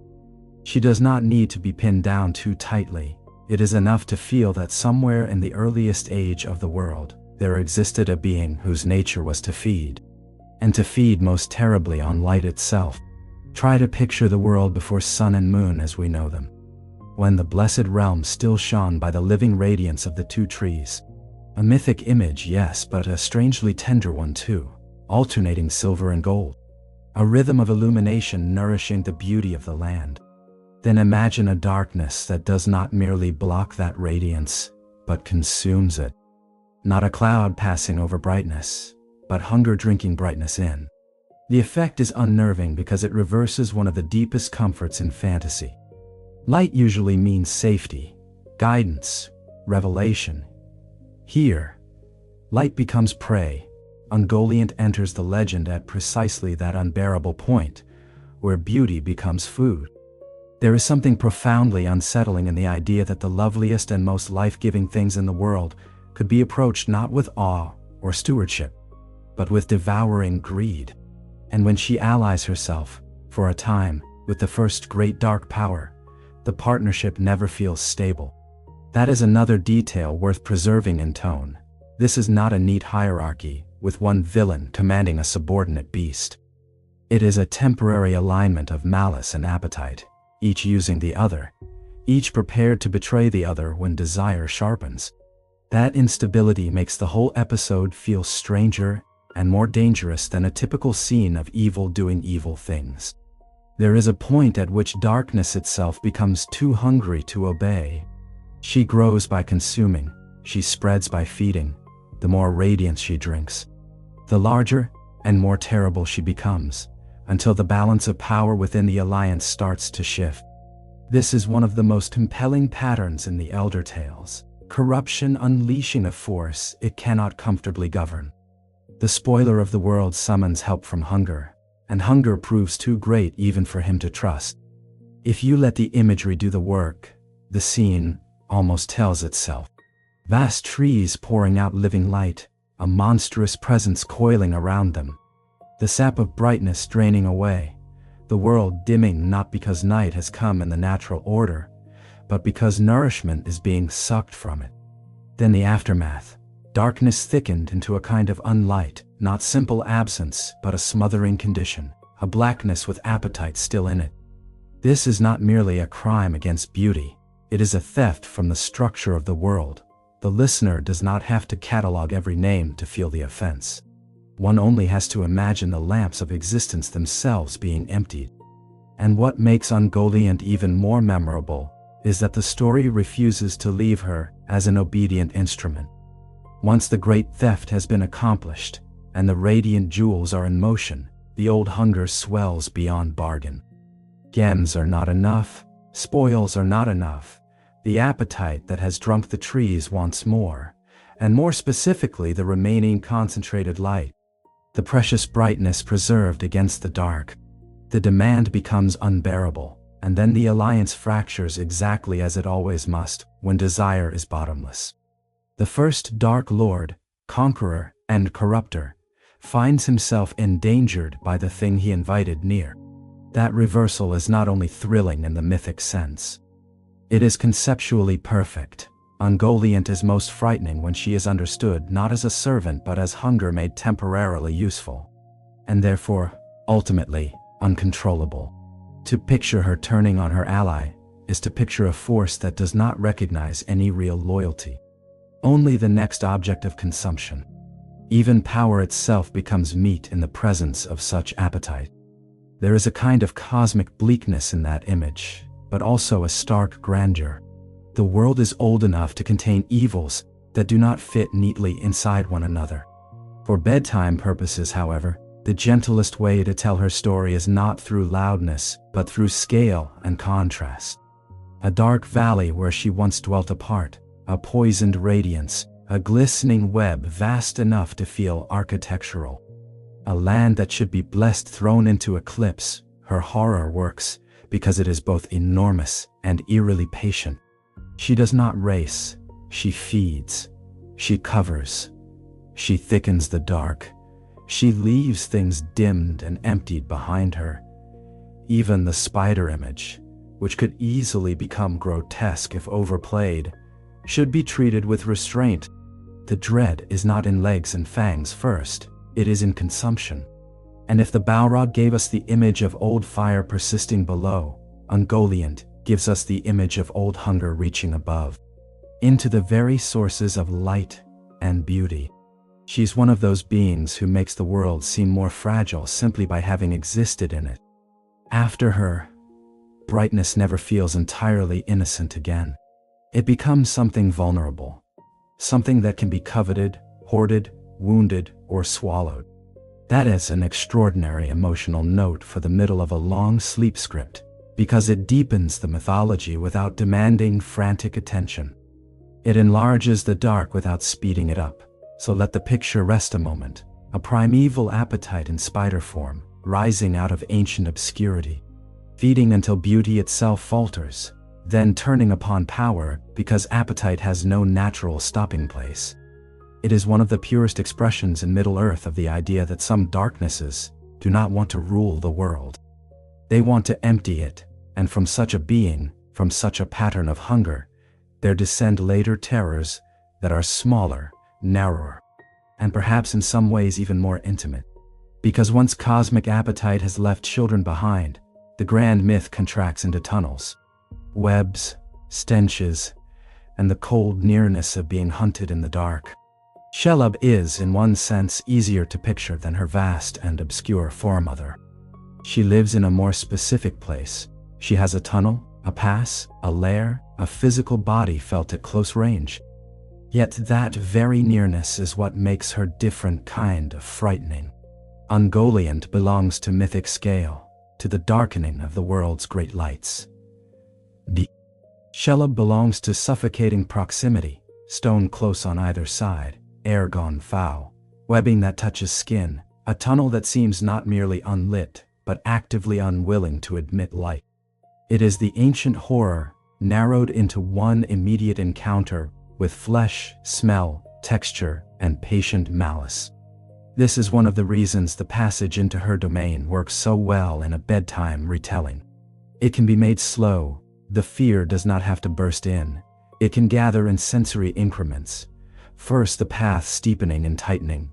She does not need to be pinned down too tightly. It is enough to feel that somewhere in the earliest age of the world, there existed a being whose nature was to feed. And to feed most terribly on light itself. Try to picture the world before sun and moon as we know them. When the blessed realm still shone by the living radiance of the two trees. A mythic image, yes, but a strangely tender one too, alternating silver and gold. A rhythm of illumination nourishing the beauty of the land. Then imagine a darkness that does not merely block that radiance, but consumes it. Not a cloud passing over brightness, but hunger drinking brightness in. The effect is unnerving because it reverses one of the deepest comforts in fantasy. Light usually means safety, guidance, revelation. Here, light becomes prey. Ungoliant enters the legend at precisely that unbearable point, where beauty becomes food. There is something profoundly unsettling in the idea that the loveliest and most life-giving things in the world could be approached not with awe or stewardship, but with devouring greed. And when she allies herself, for a time, with the first great dark power, the partnership never feels stable. That is another detail worth preserving in tone. This is not a neat hierarchy, with one villain commanding a subordinate beast. It is a temporary alignment of malice and appetite, each using the other, each prepared to betray the other when desire sharpens. That instability makes the whole episode feel stranger and more dangerous than a typical scene of evil doing evil things. There is a point at which darkness itself becomes too hungry to obey. She grows by consuming, she spreads by feeding. The more radiance she drinks, the larger and more terrible she becomes, until the balance of power within the alliance starts to shift. This is one of the most compelling patterns in the Elder Tales. Corruption unleashing a force it cannot comfortably govern. The spoiler of the world summons help from hunger, and hunger proves too great even for him to trust. If you let the imagery do the work, the scene almost tells itself. Vast trees pouring out living light, a monstrous presence coiling around them. The sap of brightness draining away, the world dimming not because night has come in the natural order, but because nourishment is being sucked from it. Then the aftermath. Darkness thickened into a kind of unlight, not simple absence, but a smothering condition, a blackness with appetite still in it. This is not merely a crime against beauty, it is a theft from the structure of the world. The listener does not have to catalog every name to feel the offense. One only has to imagine the lamps of existence themselves being emptied. And what makes Ungoliant even more memorable is that the story refuses to leave her as an obedient instrument. Once the great theft has been accomplished, and the radiant jewels are in motion, the old hunger swells beyond bargain. Gems are not enough, spoils are not enough. The appetite that has drunk the trees wants more, and more specifically the remaining concentrated light. The precious brightness preserved against the dark. The demand becomes unbearable, and then the alliance fractures exactly as it always must, when desire is bottomless. The first Dark Lord, conqueror, and corrupter, finds himself endangered by the thing he invited near. That reversal is not only thrilling in the mythic sense. It is conceptually perfect. Ungoliant is most frightening when she is understood not as a servant but as hunger made temporarily useful, and therefore, ultimately, uncontrollable. To picture her turning on her ally is to picture a force that does not recognize any real loyalty. Only the next object of consumption. Even power itself becomes meat in the presence of such appetite. There is a kind of cosmic bleakness in that image, but also a stark grandeur. The world is old enough to contain evils that do not fit neatly inside one another. For bedtime purposes, however, the gentlest way to tell her story is not through loudness, but through scale and contrast. A dark valley where she once dwelt apart, a poisoned radiance, a glistening web vast enough to feel architectural. A land that should be blessed thrown into eclipse. Her horror works because it is both enormous and eerily patient. She does not race, she feeds, she covers, she thickens the dark, she leaves things dimmed and emptied behind her. Even the spider image, which could easily become grotesque if overplayed, should be treated with restraint. The dread is not in legs and fangs first, it is in consumption. And if the Balrog gave us the image of old fire persisting below, Ungoliant gives us the image of old hunger reaching above, into the very sources of light and beauty. She's one of those beings who makes the world seem more fragile simply by having existed in it. After her, brightness never feels entirely innocent again. It becomes something vulnerable, something that can be coveted, hoarded, wounded, or swallowed. That is an extraordinary emotional note for the middle of a long sleep script, because it deepens the mythology without demanding frantic attention. It enlarges the dark without speeding it up, so let the picture rest a moment, a primeval appetite in spider form, rising out of ancient obscurity, feeding until beauty itself falters, then turning upon power because appetite has no natural stopping place. It is one of the purest expressions in Middle-earth of the idea that some darknesses do not want to rule the world. They want to empty it, and from such a being, from such a pattern of hunger, there descend later terrors that are smaller, narrower, and perhaps in some ways even more intimate. Because once cosmic appetite has left children behind, the grand myth contracts into tunnels, webs, stenches, and the cold nearness of being hunted in the dark. Shelob is, in one sense, easier to picture than her vast and obscure foremother. She lives in a more specific place. She has a tunnel, a pass, a lair, a physical body felt at close range. Yet that very nearness is what makes her different kind of frightening. Ungoliant belongs to mythic scale, to the darkening of the world's great lights. Shelob belongs to suffocating proximity, stone close on either side, air gone foul, webbing that touches skin, a tunnel that seems not merely unlit, but actively unwilling to admit light. It is the ancient horror, narrowed into one immediate encounter with flesh, smell, texture, and patient malice. This is one of the reasons the passage into her domain works so well in a bedtime retelling. It can be made slow, the fear does not have to burst in, it can gather in sensory increments. First the path steepening and tightening,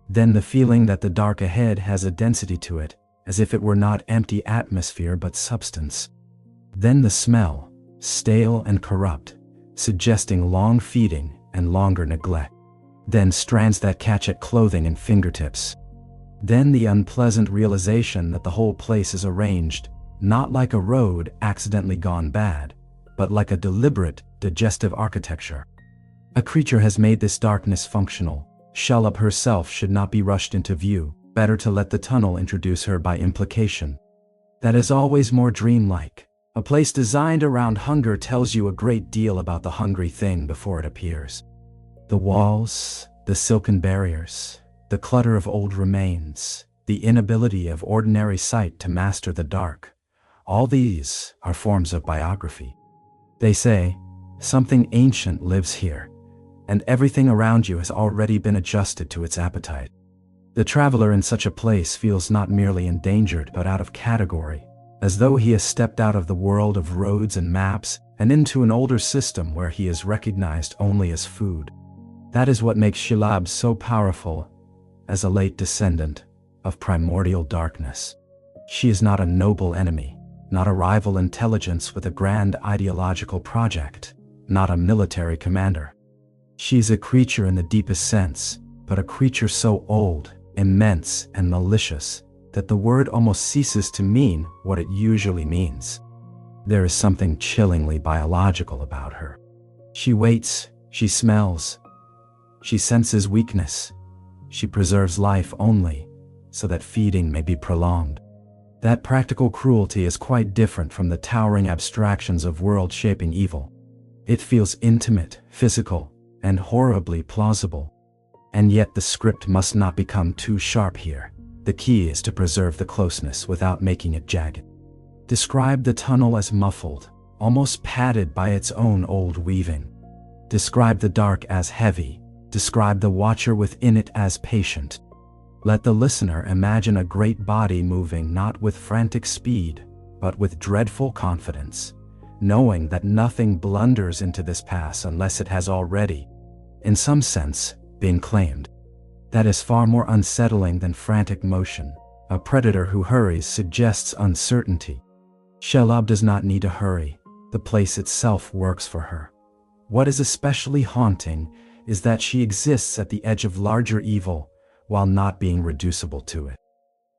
then the feeling that the dark ahead has a density to it, as if it were not empty atmosphere but substance. Then the smell, stale and corrupt, suggesting long feeding and longer neglect. Then strands that catch at clothing and fingertips. Then the unpleasant realization that the whole place is arranged, not like a road accidentally gone bad, but like a deliberate, digestive architecture. A creature has made this darkness functional. Shelob herself should not be rushed into view, better to let the tunnel introduce her by implication. That is always more dreamlike. A place designed around hunger tells you a great deal about the hungry thing before it appears. The walls, the silken barriers, the clutter of old remains, the inability of ordinary sight to master the dark, all these are forms of biography. They say, something ancient lives here, and everything around you has already been adjusted to its appetite. The traveler in such a place feels not merely endangered but out of category, as though he has stepped out of the world of roads and maps and into an older system where he is recognized only as food. That is what makes Shelob so powerful as a late descendant of primordial darkness. She is not a noble enemy, not a rival intelligence with a grand ideological project, not a military commander. She is a creature in the deepest sense, but a creature so old, immense, and malicious that the word almost ceases to mean what it usually means. There is something chillingly biological about her. She waits, she smells, she senses weakness, she preserves life only so that feeding may be prolonged. That practical cruelty is quite different from the towering abstractions of world-shaping evil. It feels intimate, physical, and horribly plausible. And yet the script must not become too sharp here. The key is to preserve the closeness without making it jagged. Describe the tunnel as muffled, almost padded by its own old weaving. Describe the dark as heavy. Describe the watcher within it as patient. Let the listener imagine a great body moving not with frantic speed, but with dreadful confidence, knowing that nothing blunders into this pass unless it has already, in some sense, been claimed. That is far more unsettling than frantic motion. A predator who hurries suggests uncertainty. Shelob does not need to hurry. The place itself works for her. What is especially haunting is that she exists at the edge of larger evil while not being reducible to it.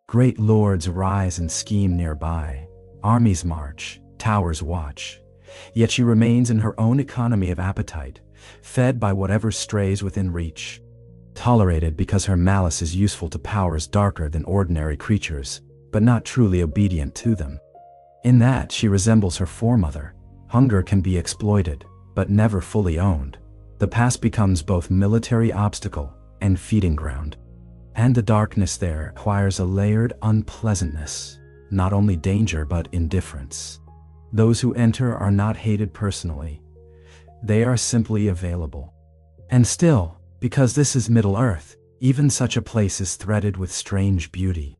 Great lords rise and scheme nearby. Armies march, towers watch. Yet she remains in her own economy of appetite, fed by whatever strays within reach. Tolerated because her malice is useful to powers darker than ordinary creatures, but not truly obedient to them. In that she resembles her foremother. Hunger can be exploited, but never fully owned. The past becomes both military obstacle and feeding ground. And the darkness there acquires a layered unpleasantness, not only danger but indifference. Those who enter are not hated personally. They are simply available. And still, because this is Middle-earth, even such a place is threaded with strange beauty.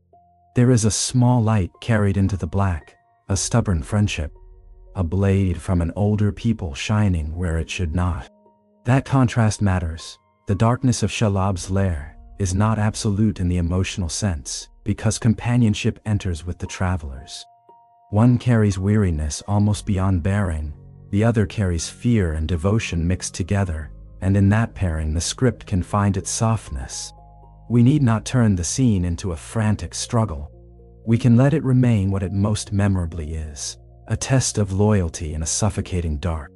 There is a small light carried into the black, a stubborn friendship, a blade from an older people shining where it should not. That contrast matters. The darkness of Shelob's lair is not absolute in the emotional sense, because companionship enters with the travelers. One carries weariness almost beyond bearing, the other carries fear and devotion mixed together, and in that pairing the script can find its softness. We need not turn the scene into a frantic struggle. We can let it remain what it most memorably is, a test of loyalty in a suffocating dark.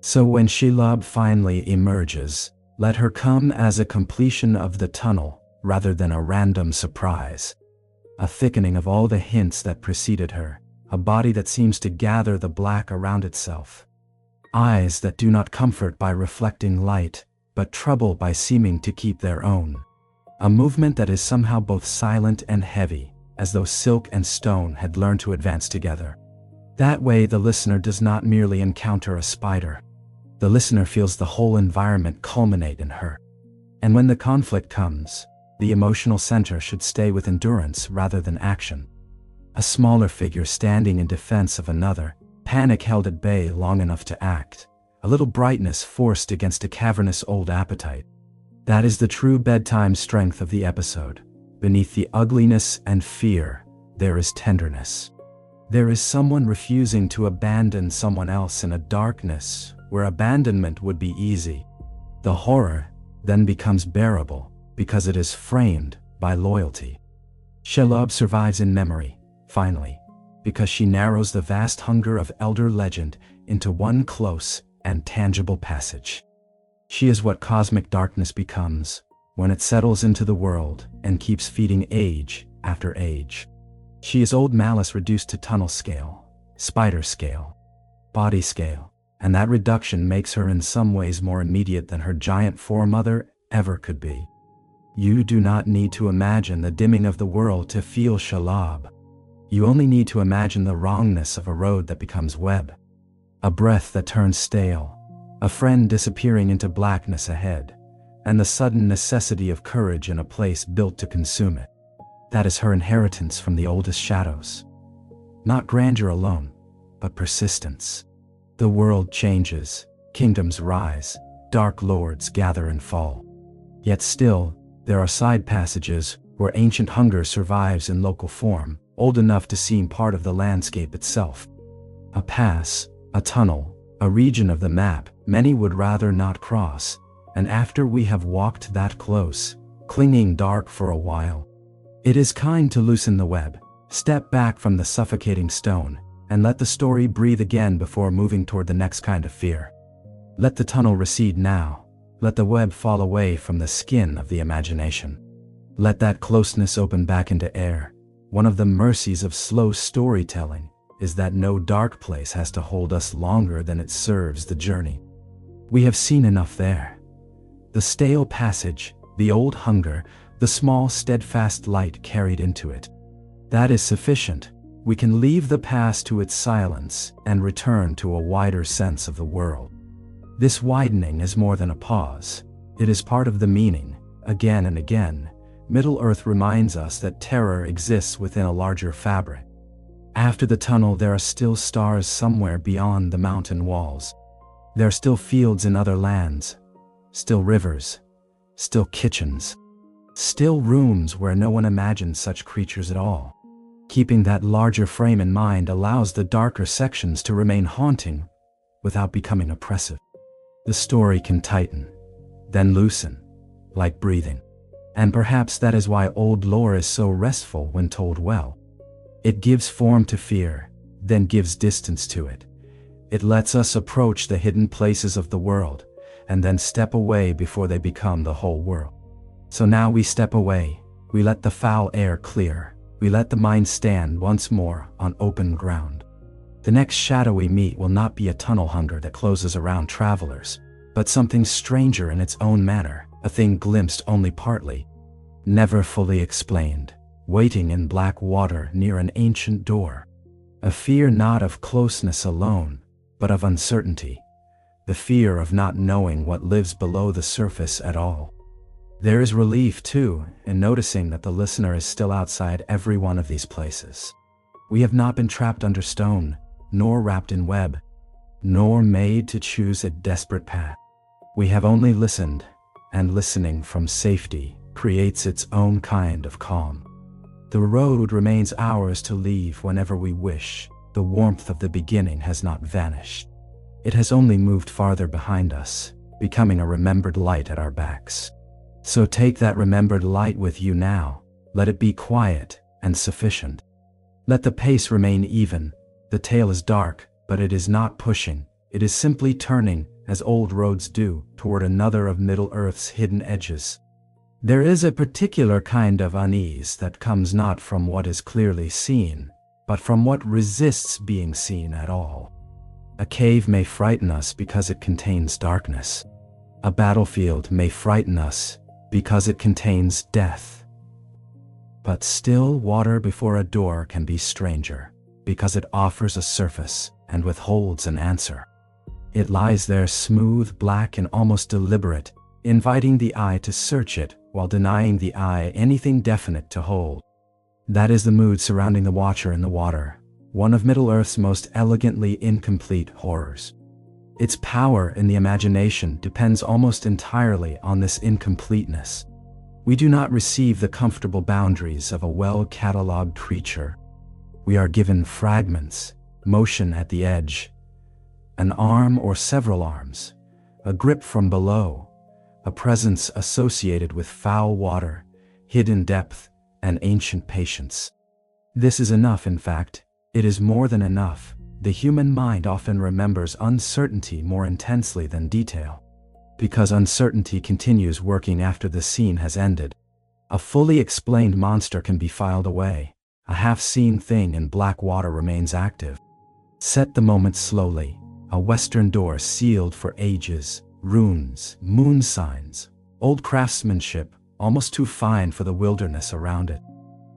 So when Shelob finally emerges, let her come as a completion of the tunnel rather than a random surprise. A thickening of all the hints that preceded her, a body that seems to gather the black around itself. Eyes that do not comfort by reflecting light, but trouble by seeming to keep their own. A movement that is somehow both silent and heavy, as though silk and stone had learned to advance together. That way the listener does not merely encounter a spider. The listener feels the whole environment culminate in her. And when the conflict comes, the emotional center should stay with endurance rather than action. A smaller figure standing in defense of another, panic held at bay long enough to act, a little brightness forced against a cavernous old appetite. That is the true bedtime strength of the episode. Beneath the ugliness and fear, there is tenderness. There is someone refusing to abandon someone else in a darkness where abandonment would be easy. The horror then becomes bearable because it is framed by loyalty. Shelob survives in memory, finally, because she narrows the vast hunger of elder legend into one close and tangible passage. She is what cosmic darkness becomes when it settles into the world and keeps feeding age after age. She is old malice reduced to tunnel scale, spider scale, body scale, and that reduction makes her in some ways more immediate than her giant foremother ever could be. You do not need to imagine the dimming of the world to feel Shelob. You only need to imagine the wrongness of a road that becomes web, a breath that turns stale, a friend disappearing into blackness ahead, and the sudden necessity of courage in a place built to consume it. That is her inheritance from the oldest shadows. Not grandeur alone, but persistence. The world changes, kingdoms rise, dark lords gather and fall. Yet still, there are side passages where ancient hunger survives in local form, old enough to seem part of the landscape itself. A pass, a tunnel, a region of the map many would rather not cross, and after we have walked that close, clinging dark for a while, it is kind to loosen the web, step back from the suffocating stone, and let the story breathe again before moving toward the next kind of fear. Let the tunnel recede now. Let the web fall away from the skin of the imagination. Let that closeness open back into air. One of the mercies of slow storytelling is that no dark place has to hold us longer than it serves the journey. We have seen enough there. The stale passage, the old hunger, the small steadfast light carried into it. That is sufficient. We can leave the past to its silence and return to a wider sense of the world. This widening is more than a pause. It is part of the meaning. Again and again, Middle-earth reminds us that terror exists within a larger fabric. After the tunnel, there are still stars somewhere beyond the mountain walls. There are still fields in other lands, still rivers, still kitchens, still rooms where no one imagined such creatures at all. Keeping that larger frame in mind allows the darker sections to remain haunting without becoming oppressive. The story can tighten, then loosen, like breathing. And perhaps that is why old lore is so restful when told well. It gives form to fear, then gives distance to it. It lets us approach the hidden places of the world, and then step away before they become the whole world. So now we step away, we let the foul air clear, we let the mind stand once more on open ground. The next shadow we meet will not be a tunnel hunger that closes around travelers, but something stranger in its own manner, a thing glimpsed only partly, never fully explained, waiting in black water near an ancient door. A fear not of closeness alone, but of uncertainty, the fear of not knowing what lives below the surface at all. There is relief, too, in noticing that the listener is still outside every one of these places. We have not been trapped under stone, nor wrapped in web, nor made to choose a desperate path. We have only listened, and listening from safety creates its own kind of calm. The road remains ours to leave whenever we wish. The warmth of the beginning has not vanished. It has only moved farther behind us, becoming a remembered light at our backs. So take that remembered light with you now. Let it be quiet and sufficient. Let the pace remain even. The tale is dark, but it is not pushing. It is simply turning, as old roads do, toward another of Middle-earth's hidden edges. There is a particular kind of unease that comes not from what is clearly seen, but from what resists being seen at all. A cave may frighten us because it contains darkness. A battlefield may frighten us because it contains death. But still water before a door can be stranger, because it offers a surface and withholds an answer. It lies there smooth, black, and almost deliberate, inviting the eye to search it while denying the eye anything definite to hold. That is the mood surrounding the Watcher in the Water, one of Middle-earth's most elegantly incomplete horrors. Its power in the imagination depends almost entirely on this incompleteness. We do not receive the comfortable boundaries of a well-catalogued creature. We are given fragments, motion at the edge, an arm or several arms, a grip from below, a presence associated with foul water, hidden depth, and ancient patience. This is enough, in fact. It is more than enough. The human mind often remembers uncertainty more intensely than detail, because uncertainty continues working after the scene has ended. A fully explained monster can be filed away. A half-seen thing in black water remains active. Set the moment slowly. A western door sealed for ages, runes, moon signs, old craftsmanship, almost too fine for the wilderness around it.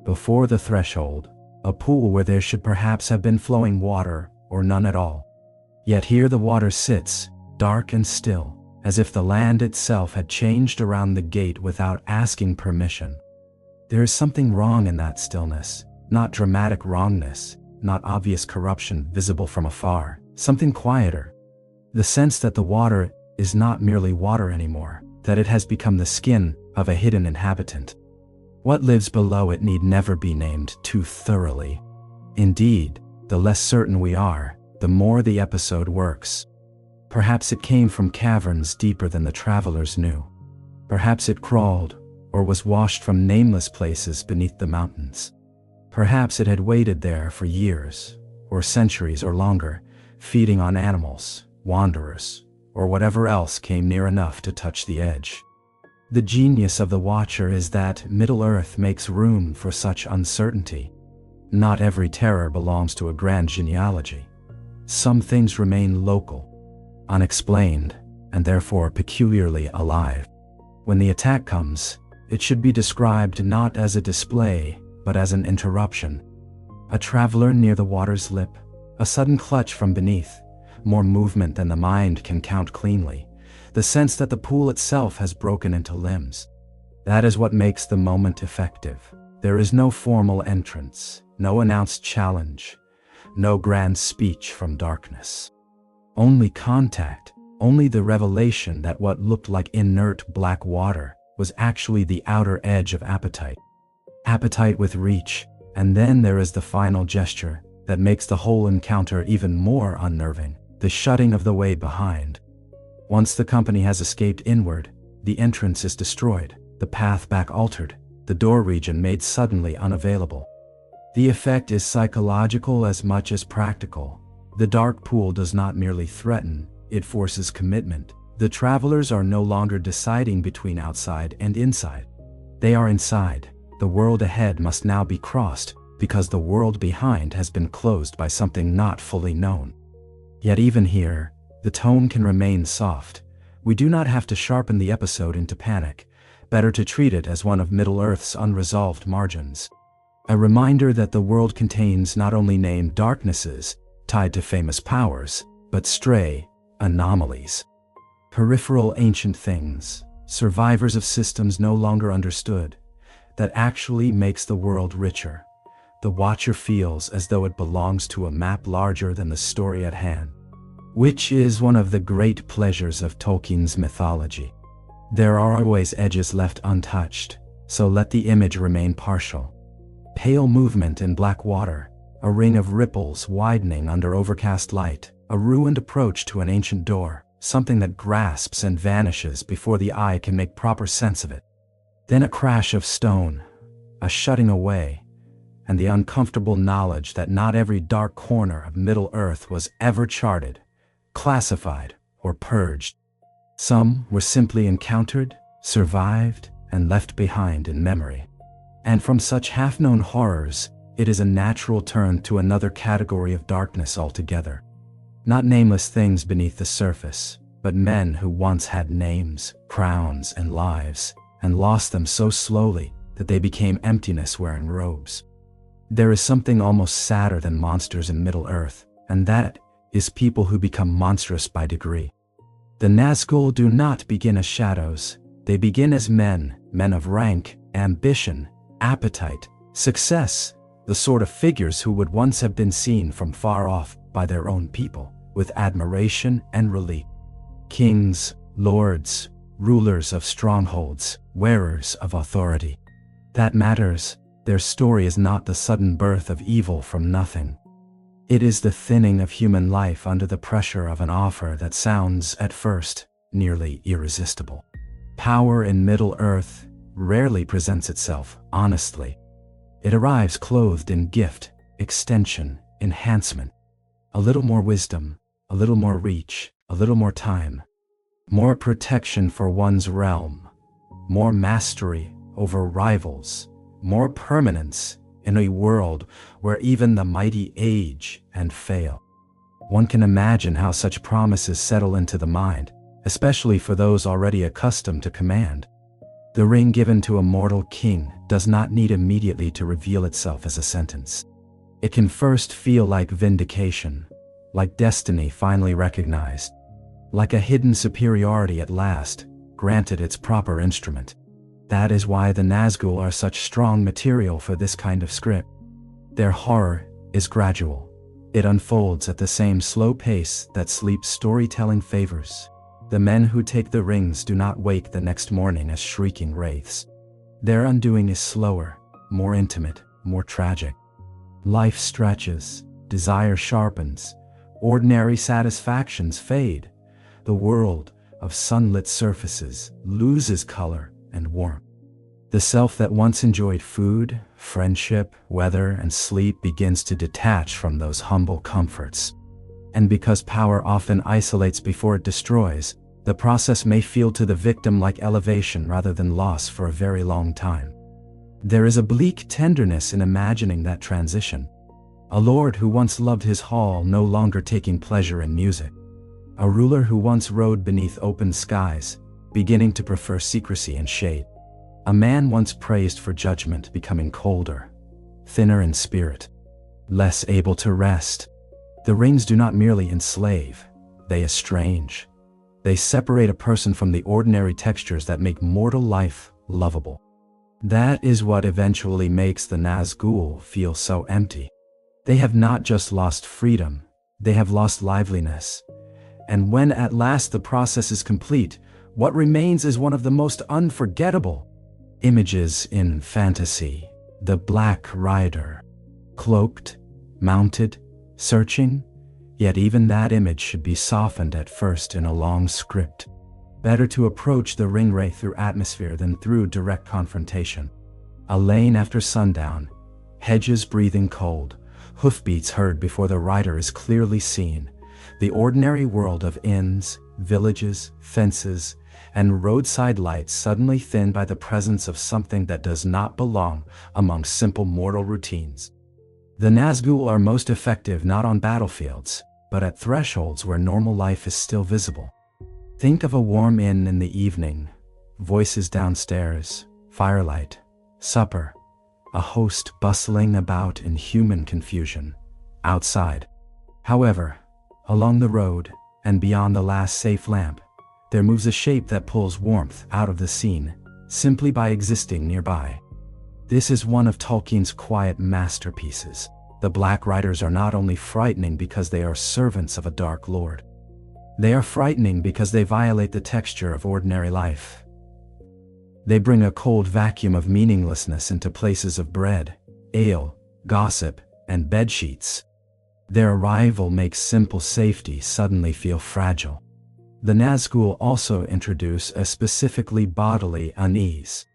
Before the threshold, a pool where there should perhaps have been flowing water, or none at all. Yet here the water sits, dark and still, as if the land itself had changed around the gate without asking permission. There is something wrong in that stillness, not dramatic wrongness, not obvious corruption visible from afar, something quieter. The sense that the water is not merely water anymore, that it has become the skin of a hidden inhabitant. What lives below it need never be named too thoroughly. Indeed, the less certain we are, the more the episode works. Perhaps it came from caverns deeper than the travelers knew. Perhaps it crawled, or was washed from nameless places beneath the mountains. Perhaps it had waited there for years, or centuries or longer, feeding on animals, wanderers, or whatever else came near enough to touch the edge. The genius of the Watcher is that Middle-earth makes room for such uncertainty. Not every terror belongs to a grand genealogy. Some things remain local, unexplained, and therefore peculiarly alive. When the attack comes, it should be described not as a display, but as an interruption. A traveler near the water's lip, a sudden clutch from beneath, more movement than the mind can count cleanly, the sense that the pool itself has broken into limbs. That is what makes the moment effective. There is no formal entrance, no announced challenge, no grand speech from darkness. Only contact, only the revelation that what looked like inert black water was actually the outer edge of appetite. Appetite with reach, and then there is the final gesture that makes the whole encounter even more unnerving, the shutting of the way behind. Once the company has escaped inward, the entrance is destroyed, the path back altered, the door region made suddenly unavailable. The effect is psychological as much as practical. The dark pool does not merely threaten, it forces commitment. The travelers are no longer deciding between outside and inside. They are inside. The world ahead must now be crossed, because the world behind has been closed by something not fully known. Yet even here, the tone can remain soft. We do not have to sharpen the episode into panic. Better to treat it as one of Middle-earth's unresolved margins. A reminder that the world contains not only named darknesses, tied to famous powers, but stray anomalies. Peripheral ancient things, survivors of systems no longer understood, that actually makes the world richer. The watcher feels as though it belongs to a map larger than the story at hand, which is one of the great pleasures of Tolkien's mythology. There are always edges left untouched, so let the image remain partial. Pale movement in black water, a ring of ripples widening under overcast light, a ruined approach to an ancient door, something that grasps and vanishes before the eye can make proper sense of it. Then a crash of stone, a shutting away, and the uncomfortable knowledge that not every dark corner of Middle-earth was ever charted, classified, or purged. Some were simply encountered, survived, and left behind in memory. And from such half-known horrors, it is a natural turn to another category of darkness altogether. Not nameless things beneath the surface, but men who once had names, crowns, and lives, and lost them so slowly that they became emptiness wearing robes. There is something almost sadder than monsters in Middle-earth, and that is people who become monstrous by degree. The Nazgul do not begin as shadows, they begin as men of rank, ambition, appetite, success, the sort of figures who would once have been seen from far off by their own people, with admiration and relief. Kings, lords, rulers of strongholds, wearers of authority. That matters. Their story is not the sudden birth of evil from nothing. It is the thinning of human life under the pressure of an offer that sounds, at first, nearly irresistible. Power in Middle-earth rarely presents itself honestly. It arrives clothed in gift, extension, enhancement. A little more wisdom, a little more reach, a little more time. More protection for one's realm. More mastery over rivals. More permanence in a world where even the mighty age and fail. One can imagine how such promises settle into the mind, especially for those already accustomed to command. The ring given to a mortal king does not need immediately to reveal itself as a sentence. It can first feel like vindication, like destiny finally recognized, like a hidden superiority at last, granted its proper instrument. That is why the Nazgul are such strong material for this kind of script. Their horror is gradual. It unfolds at the same slow pace that sleep's storytelling favors. The men who take the rings do not wake the next morning as shrieking wraiths. Their undoing is slower, more intimate, more tragic. Life stretches, desire sharpens, ordinary satisfactions fade. The world of sunlit surfaces loses color and warmth. The self that once enjoyed food, friendship, weather, and sleep begins to detach from those humble comforts. And because power often isolates before it destroys, the process may feel to the victim like elevation rather than loss for a very long time. There is a bleak tenderness in imagining that transition. A lord who once loved his hall no longer taking pleasure in music. a ruler who once rode beneath open skies, beginning to prefer secrecy and shade. A man once praised for judgment, becoming colder, thinner in spirit, less able to rest. The rings do not merely enslave, they estrange. They separate a person from the ordinary textures that make mortal life lovable. That is what eventually makes the Nazgul feel so empty. They have not just lost freedom, they have lost liveliness. And when at last the process is complete, what remains is one of the most unforgettable images in fantasy: the Black Rider. Cloaked, mounted, searching, yet even that image should be softened at first in a long script. Better to approach the Ringwraith through atmosphere than through direct confrontation. A lane after sundown, hedges breathing cold, hoofbeats heard before the rider is clearly seen. The ordinary world of inns, villages, fences, and roadside lights suddenly thinned by the presence of something that does not belong among simple mortal routines. The Nazgul are most effective not on battlefields, but at thresholds where normal life is still visible. Think of a warm inn in the evening, voices downstairs, firelight, supper, a host bustling about in human confusion. Outside, however, along the road, and beyond the last safe lamp, there moves a shape that pulls warmth out of the scene, simply by existing nearby. This is one of Tolkien's quiet masterpieces. The Black Riders are not only frightening because they are servants of a dark lord. They are frightening because they violate the texture of ordinary life. They bring a cold vacuum of meaninglessness into places of bread, ale, gossip, and bedsheets. Their arrival makes simple safety suddenly feel fragile. The Nazgul also introduce a specifically bodily unease.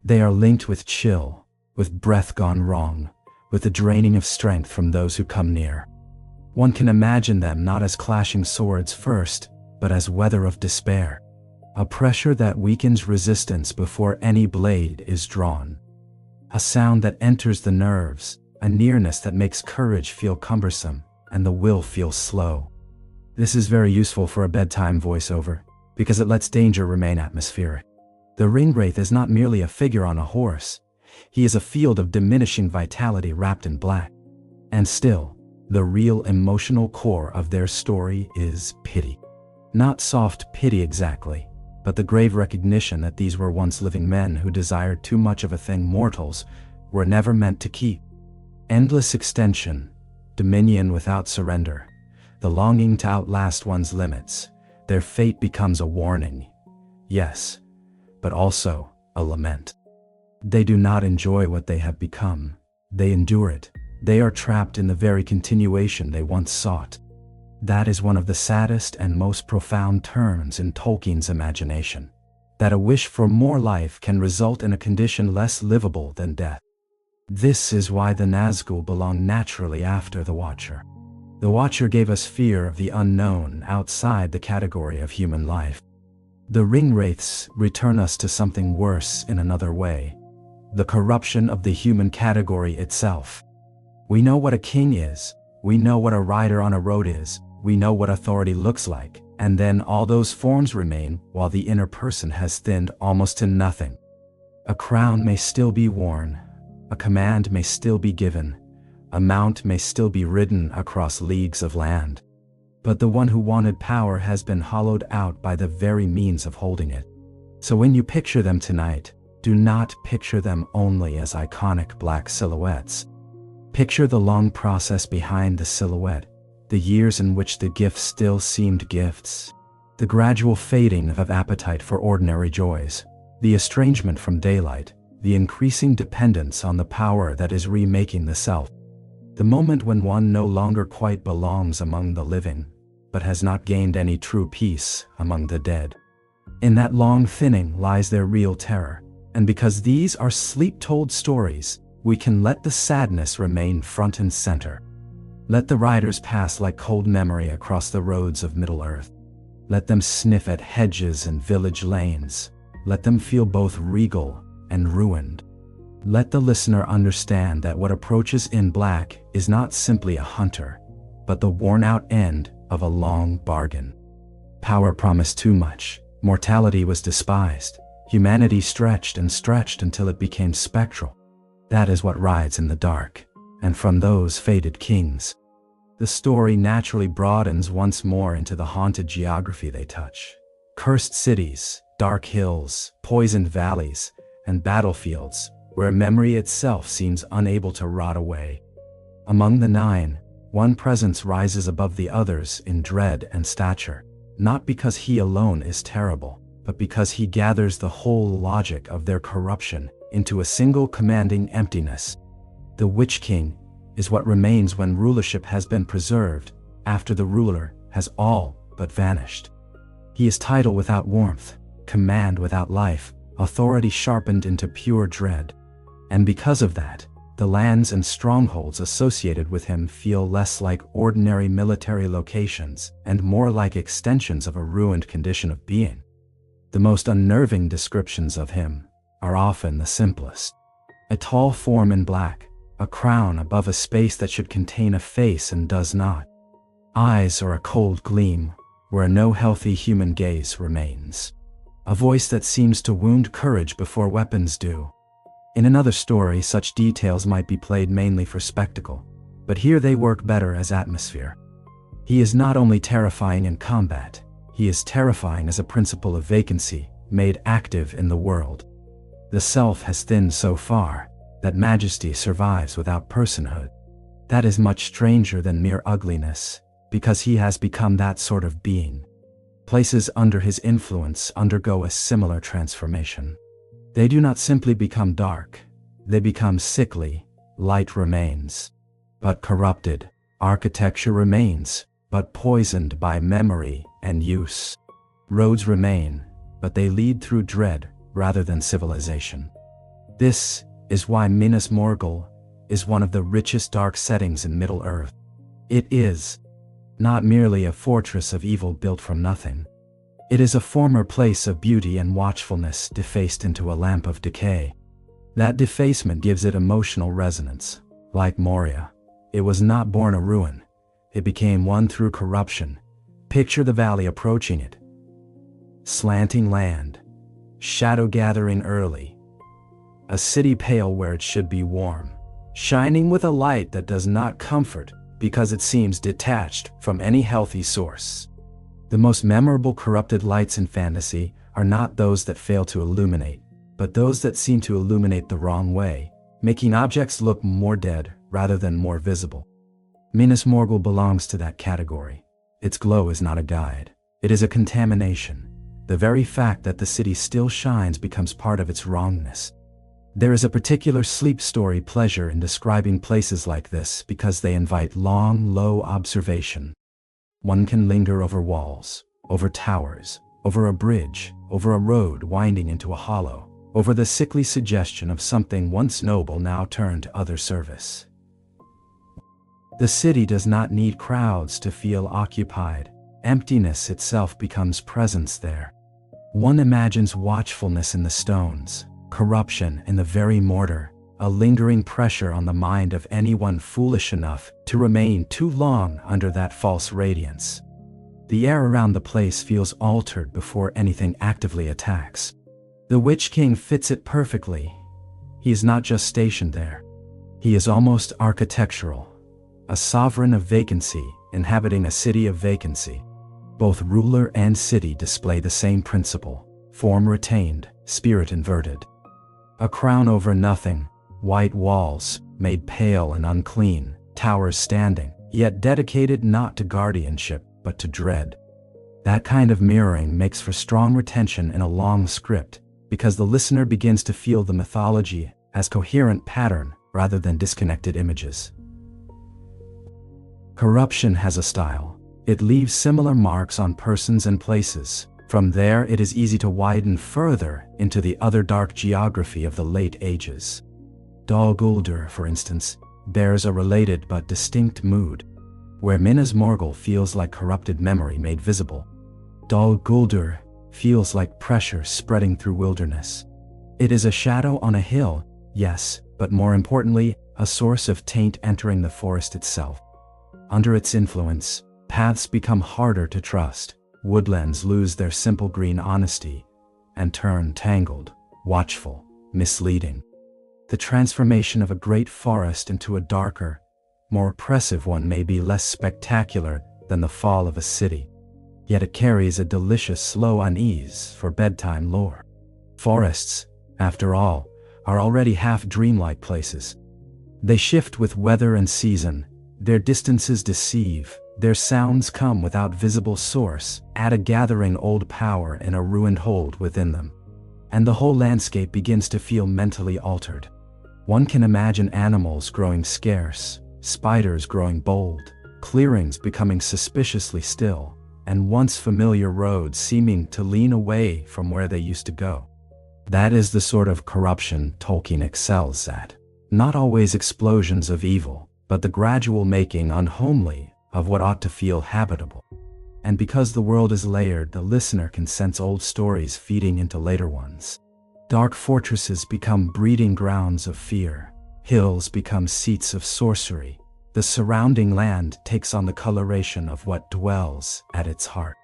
They are linked with chill, with breath gone wrong, with the draining of strength from those who come near. One can imagine them not as clashing swords first, but as weather of despair. A pressure that weakens resistance before any blade is drawn. A sound that enters the nerves, a nearness that makes courage feel cumbersome, and the will feel slow. This is very useful for a bedtime voiceover, because it lets danger remain atmospheric. The Ringwraith is not merely a figure on a horse, he is a field of diminishing vitality wrapped in black. And still, the real emotional core of their story is pity. Not soft pity exactly, but the grave recognition that these were once living men who desired too much of a thing mortals were never meant to keep. Endless extension, dominion without surrender, the longing to outlast one's limits. Their fate becomes a warning, yes, but also a lament. They do not enjoy what they have become, they endure it. They are trapped in the very continuation they once sought. That is one of the saddest and most profound turns in Tolkien's imagination. That a wish for more life can result in a condition less livable than death. This is why the Nazgul belong naturally after the Watcher. The Watcher gave us fear of the unknown outside the category of human life. The Ringwraiths return us to something worse in another way: the corruption of the human category itself. We know what a king is, we know what a rider on a road is, we know what authority looks like, and then all those forms remain while the inner person has thinned almost to nothing. A crown may still be worn, a command may still be given, a mount may still be ridden across leagues of land. But the one who wanted power has been hollowed out by the very means of holding it. So when you picture them tonight, do not picture them only as iconic black silhouettes. Picture the long process behind the silhouette, the years in which the gifts still seemed gifts, the gradual fading of appetite for ordinary joys, the estrangement from daylight, the increasing dependence on the power that is remaking the self. The moment when one no longer quite belongs among the living, but has not gained any true peace among the dead. In that long thinning lies their real terror, and because these are sleep-told stories, we can let the sadness remain front and center. Let the riders pass like cold memory across the roads of Middle-earth. Let them sniff at hedges and village lanes. Let them feel both regal and ruined. Let the listener understand that what approaches in black is not simply a hunter, but the worn-out end of a long bargain. Power promised too much, mortality was despised, humanity stretched and stretched until it became spectral. That is what rides in the dark, and from those faded kings, the story naturally broadens once more into the haunted geography they touch. Cursed cities, dark hills, poisoned valleys, and battlefields where memory itself seems unable to rot away. Among the nine, one presence rises above the others in dread and stature, not because he alone is terrible, but because he gathers the whole logic of their corruption into a single commanding emptiness. The Witch King is what remains when rulership has been preserved, after the ruler has all but vanished. He is title without warmth, command without life, authority sharpened into pure dread. And because of that, the lands and strongholds associated with him feel less like ordinary military locations and more like extensions of a ruined condition of being. The most unnerving descriptions of him are often the simplest. A tall form in black, a crown above a space that should contain a face and does not. Eyes or a cold gleam, where no healthy human gaze remains. A voice that seems to wound courage before weapons do. In another story, such details might be played mainly for spectacle, but here they work better as atmosphere. He is not only terrifying in combat, he is terrifying as a principle of vacancy, made active in the world. The self has thinned so far that majesty survives without personhood. That is much stranger than mere ugliness, because he has become that sort of being. Places under his influence undergo a similar transformation. They do not simply become dark, they become sickly, light remains, but corrupted, architecture remains, but poisoned by memory and use. Roads remain, but they lead through dread rather than civilization. This is why Minas Morgul is one of the richest dark settings in Middle-earth. It is not merely a fortress of evil built from nothing. It is a former place of beauty and watchfulness defaced into a lamp of decay. That defacement gives it emotional resonance. Like Moria, it was not born a ruin. It became one through corruption. Picture the valley approaching it. Slanting land. Shadow gathering early. A city pale where it should be warm. Shining with a light that does not comfort because it seems detached from any healthy source. The most memorable corrupted lights in fantasy are not those that fail to illuminate, but those that seem to illuminate the wrong way, making objects look more dead rather than more visible. Minas Morgul belongs to that category. Its glow is not a guide. It is a contamination. The very fact that the city still shines becomes part of its wrongness. There is a particular sleep story pleasure in describing places like this because they invite long, low observation. One can linger over walls, over towers, over a bridge, over a road winding into a hollow, over the sickly suggestion of something once noble now turned to other service. The city does not need crowds to feel occupied. Emptiness itself becomes presence there. One imagines watchfulness in the stones, corruption in the very mortar, a lingering pressure on the mind of anyone foolish enough to remain too long under that false radiance. The air around the place feels altered before anything actively attacks. The Witch King fits it perfectly. He is not just stationed there. He is almost architectural, a sovereign of vacancy inhabiting a city of vacancy. Both ruler and city display the same principle, form retained, spirit inverted. A crown over nothing, white walls, made pale and unclean, towers standing, yet dedicated not to guardianship, but to dread. That kind of mirroring makes for strong retention in a long script, because the listener begins to feel the mythology as coherent pattern rather than disconnected images. Corruption has a style. It leaves similar marks on persons and places. From there it is easy to widen further into the other dark geography of the late ages. Dol Guldur, for instance, bears a related but distinct mood, where Minas Morgul feels like corrupted memory made visible. Dol Guldur feels like pressure spreading through wilderness. It is a shadow on a hill, yes, but more importantly, a source of taint entering the forest itself. Under its influence, paths become harder to trust. woodlands lose their simple green honesty and turn tangled, watchful, misleading. The transformation of a great forest into a darker, more oppressive one may be less spectacular than the fall of a city, yet it carries a delicious slow unease for bedtime lore. Forests, after all, are already half dreamlike places. They shift with weather and season, their distances deceive, their sounds come without visible source, add a gathering old power in a ruined hold within them. And the whole landscape begins to feel mentally altered. One can imagine animals growing scarce, spiders growing bold, clearings becoming suspiciously still, and once familiar roads seeming to lean away from where they used to go. That is the sort of corruption Tolkien excels at. Not always explosions of evil, but the gradual making unhomely of what ought to feel habitable. And because the world is layered, the listener can sense old stories feeding into later ones. Dark fortresses become breeding grounds of fear. Hills become seats of sorcery. The surrounding land takes on the coloration of what dwells at its heart.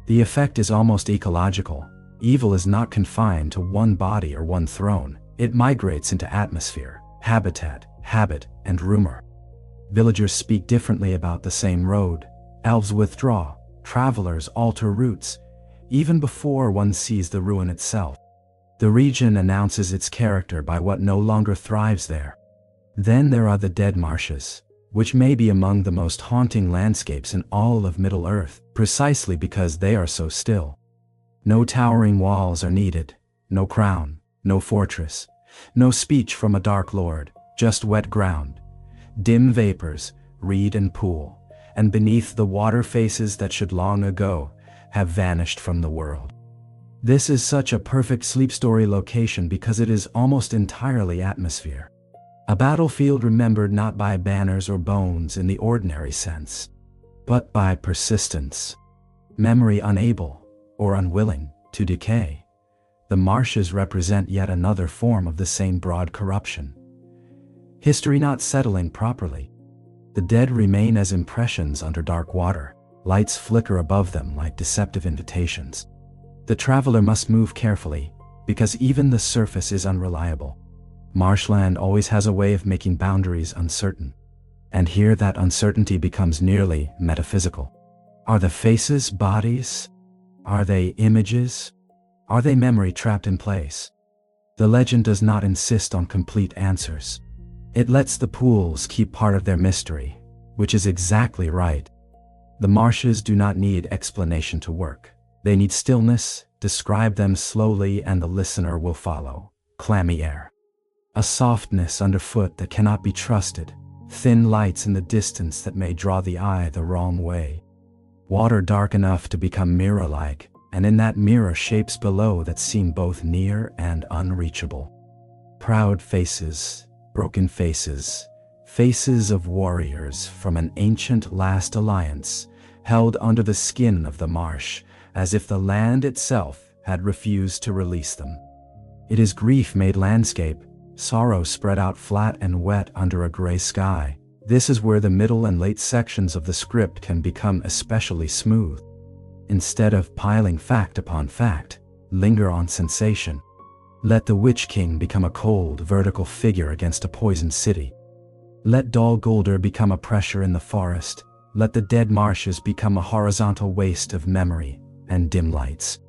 The effect is almost ecological. Evil is not confined to one body or one throne. It migrates into atmosphere, habitat, habit, and rumor. Villagers speak differently about the same road. Elves withdraw. Travelers alter routes, even before one sees the ruin itself. The region announces its character by what no longer thrives there. Then there are the Dead Marshes, which may be among the most haunting landscapes in all of Middle-earth, precisely because they are so still. No towering walls are needed, no crown, no fortress, no speech from a dark lord, just wet ground, dim vapors, reed and pool, and beneath the water faces that should long ago have vanished from the world. This is such a perfect sleep story location because it is almost entirely atmosphere. A battlefield remembered not by banners or bones in the ordinary sense, but by persistence. Memory unable, or unwilling, to decay. The marshes represent yet another form of the same broad corruption. History not settling properly. The dead remain as impressions under dark water. Lights flicker above them like deceptive invitations. The traveler must move carefully, because even the surface is unreliable. Marshland always has a way of making boundaries uncertain. And here that uncertainty becomes nearly metaphysical. Are the faces bodies? Are they images? Are they memory trapped in place? The legend does not insist on complete answers. It lets the pools keep part of their mystery, which is exactly right. The marshes do not need explanation to work. They need stillness. Describe them slowly and the listener will follow. Clammy air. A softness underfoot that cannot be trusted. Thin lights in the distance that may draw the eye the wrong way. Water dark enough to become mirror-like, and in that mirror shapes below that seem both near and unreachable. Proud faces, broken faces, faces of warriors from an ancient last alliance, held under the skin of the marsh, as if the land itself had refused to release them. It is grief made landscape, sorrow spread out flat and wet under a gray sky. This is where the middle and late sections of the script can become especially smooth. Instead of piling fact upon fact, linger on sensation. Let the Witch King become a cold, vertical figure against a poisoned city. Let Dol Guldur become a pressure in the forest. Let the Dead Marshes become a horizontal waste of memory and dim lights.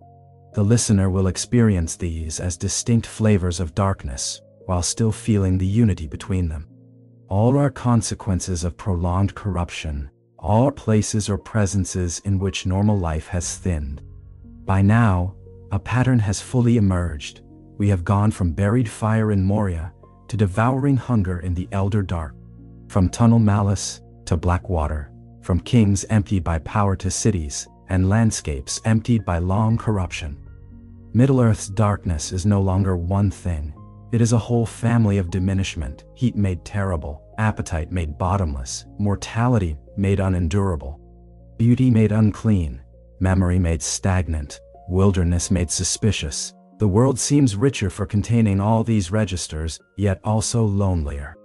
The listener will experience these as distinct flavors of darkness, while still feeling the unity between them. All are consequences of prolonged corruption, all places or presences in which normal life has thinned. By now, a pattern has fully emerged. We have gone from buried fire in Moria to devouring hunger in the Elder Dark, from tunnel malice to black water, from kings emptied by power to cities, and landscapes emptied by long corruption. Middle-earth's darkness is no longer one thing. It is a whole family of diminishment, heat made terrible, appetite made bottomless, mortality made unendurable, beauty made unclean, memory made stagnant, wilderness made suspicious. The world seems richer for containing all these registers, yet also lonelier.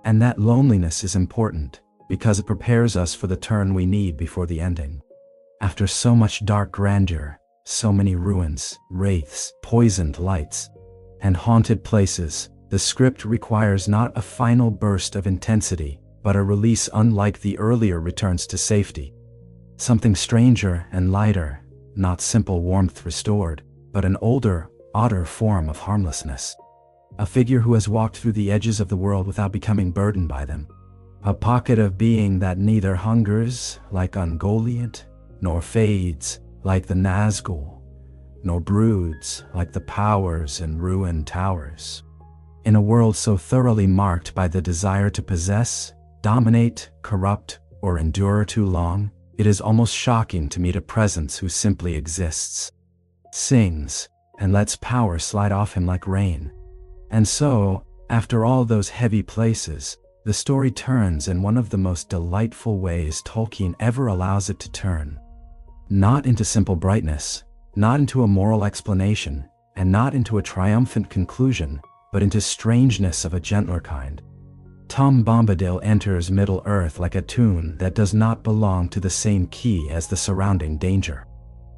And that loneliness is important, because it prepares us for the turn we need before the ending. After so much dark grandeur, so many ruins, wraiths, poisoned lights, and haunted places, the script requires not a final burst of intensity, but a release unlike the earlier returns to safety. Something stranger and lighter, not simple warmth restored, but an older, odder form of harmlessness. A figure who has walked through the edges of the world without becoming burdened by them. A pocket of being that neither hungers, like Ungoliant, nor fades, like the Nazgul, nor broods, like the powers and ruined towers. In a world so thoroughly marked by the desire to possess, dominate, corrupt, or endure too long, it is almost shocking to meet a presence who simply exists, sings, and lets power slide off him like rain. And so, after all those heavy places, the story turns in one of the most delightful ways Tolkien ever allows it to turn. Not into simple brightness, not into a moral explanation, and not into a triumphant conclusion, but into strangeness of a gentler kind. Tom Bombadil enters Middle-earth like a tune that does not belong to the same key as the surrounding danger,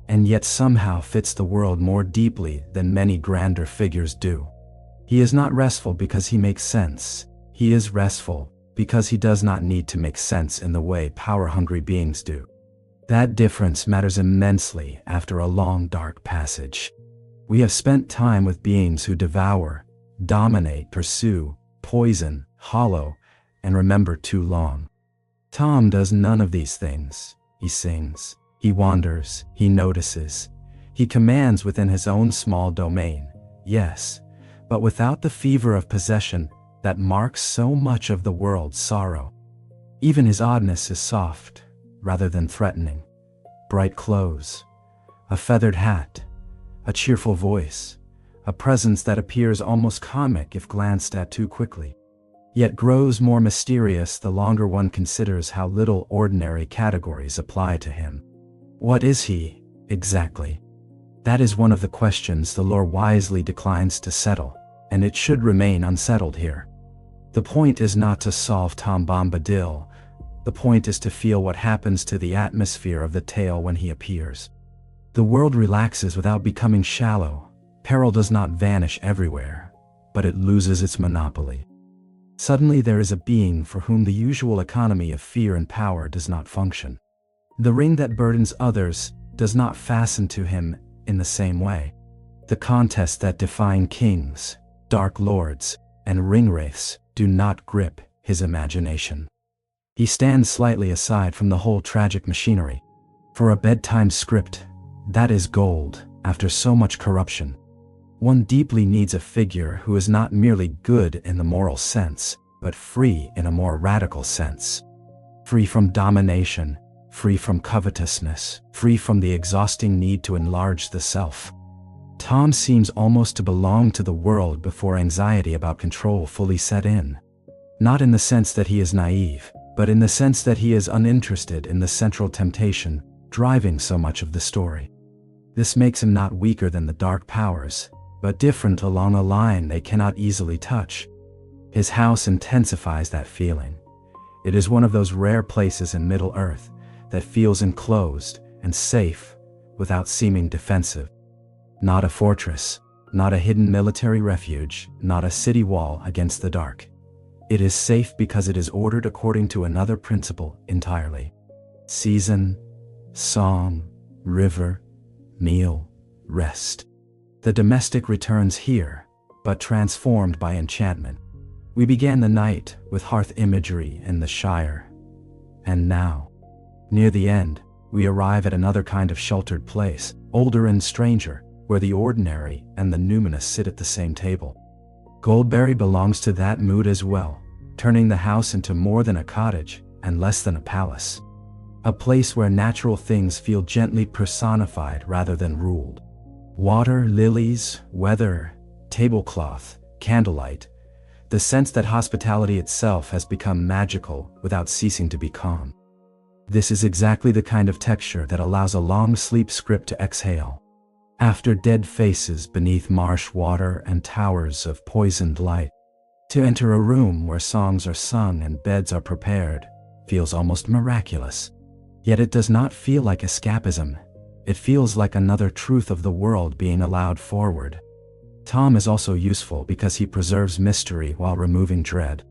and yet somehow fits the world more deeply than many grander figures do. He is not restful because he makes sense. He is restful because he does not need to make sense in the way power-hungry beings do. That difference matters immensely after a long dark passage. We have spent time with beings who devour, dominate, pursue, poison, hollow, and remember too long. Tom does none of these things. He sings, he wanders, he notices, he commands within his own small domain, yes, but without the fever of possession that marks so much of the world's sorrow. Even his oddness is soft, rather than threatening. Bright clothes, a feathered hat, a cheerful voice, a presence that appears almost comic if glanced at too quickly, yet grows more mysterious the longer one considers how little ordinary categories apply to him. What is he, exactly? That is one of the questions the lore wisely declines to settle, and it should remain unsettled here. The point is not to solve Tom Bombadil. The point is to feel what happens to the atmosphere of the tale when he appears. The world relaxes without becoming shallow. Peril does not vanish everywhere, but it loses its monopoly. Suddenly there is a being for whom the usual economy of fear and power does not function. The ring that burdens others does not fasten to him in the same way. The contests that define kings, dark lords, and ringwraiths do not grip his imagination. He stands slightly aside from the whole tragic machinery. For a bedtime script, that is gold after so much corruption. One deeply needs a figure who is not merely good in the moral sense, but free in a more radical sense. Free from domination, free from covetousness, free from the exhausting need to enlarge the self. Tom seems almost to belong to the world before anxiety about control fully set in. Not in the sense that he is naive, but in the sense that he is uninterested in the central temptation driving so much of the story. This makes him not weaker than the dark powers, but different along a line they cannot easily touch. His house intensifies that feeling. It is one of those rare places in Middle-earth that feels enclosed and safe without seeming defensive. Not a fortress, not a hidden military refuge, not a city wall against the dark. It is safe because it is ordered according to another principle entirely. Season, song, river, meal, rest. The domestic returns here, but transformed by enchantment. We began the night with hearth imagery in the Shire. And now, near the end, we arrive at another kind of sheltered place, older and stranger, where the ordinary and the numinous sit at the same table. Goldberry belongs to that mood as well, turning the house into more than a cottage and less than a palace. A place where natural things feel gently personified rather than ruled. Water, lilies, weather, tablecloth, candlelight. The sense that hospitality itself has become magical without ceasing to be calm. This is exactly the kind of texture that allows a long sleep script to exhale. After dead faces beneath marsh water and towers of poisoned light, to enter a room where songs are sung and beds are prepared feels almost miraculous. Yet it does not feel like escapism. It feels like another truth of the world being allowed forward. Tom is also useful because he preserves mystery while removing dread.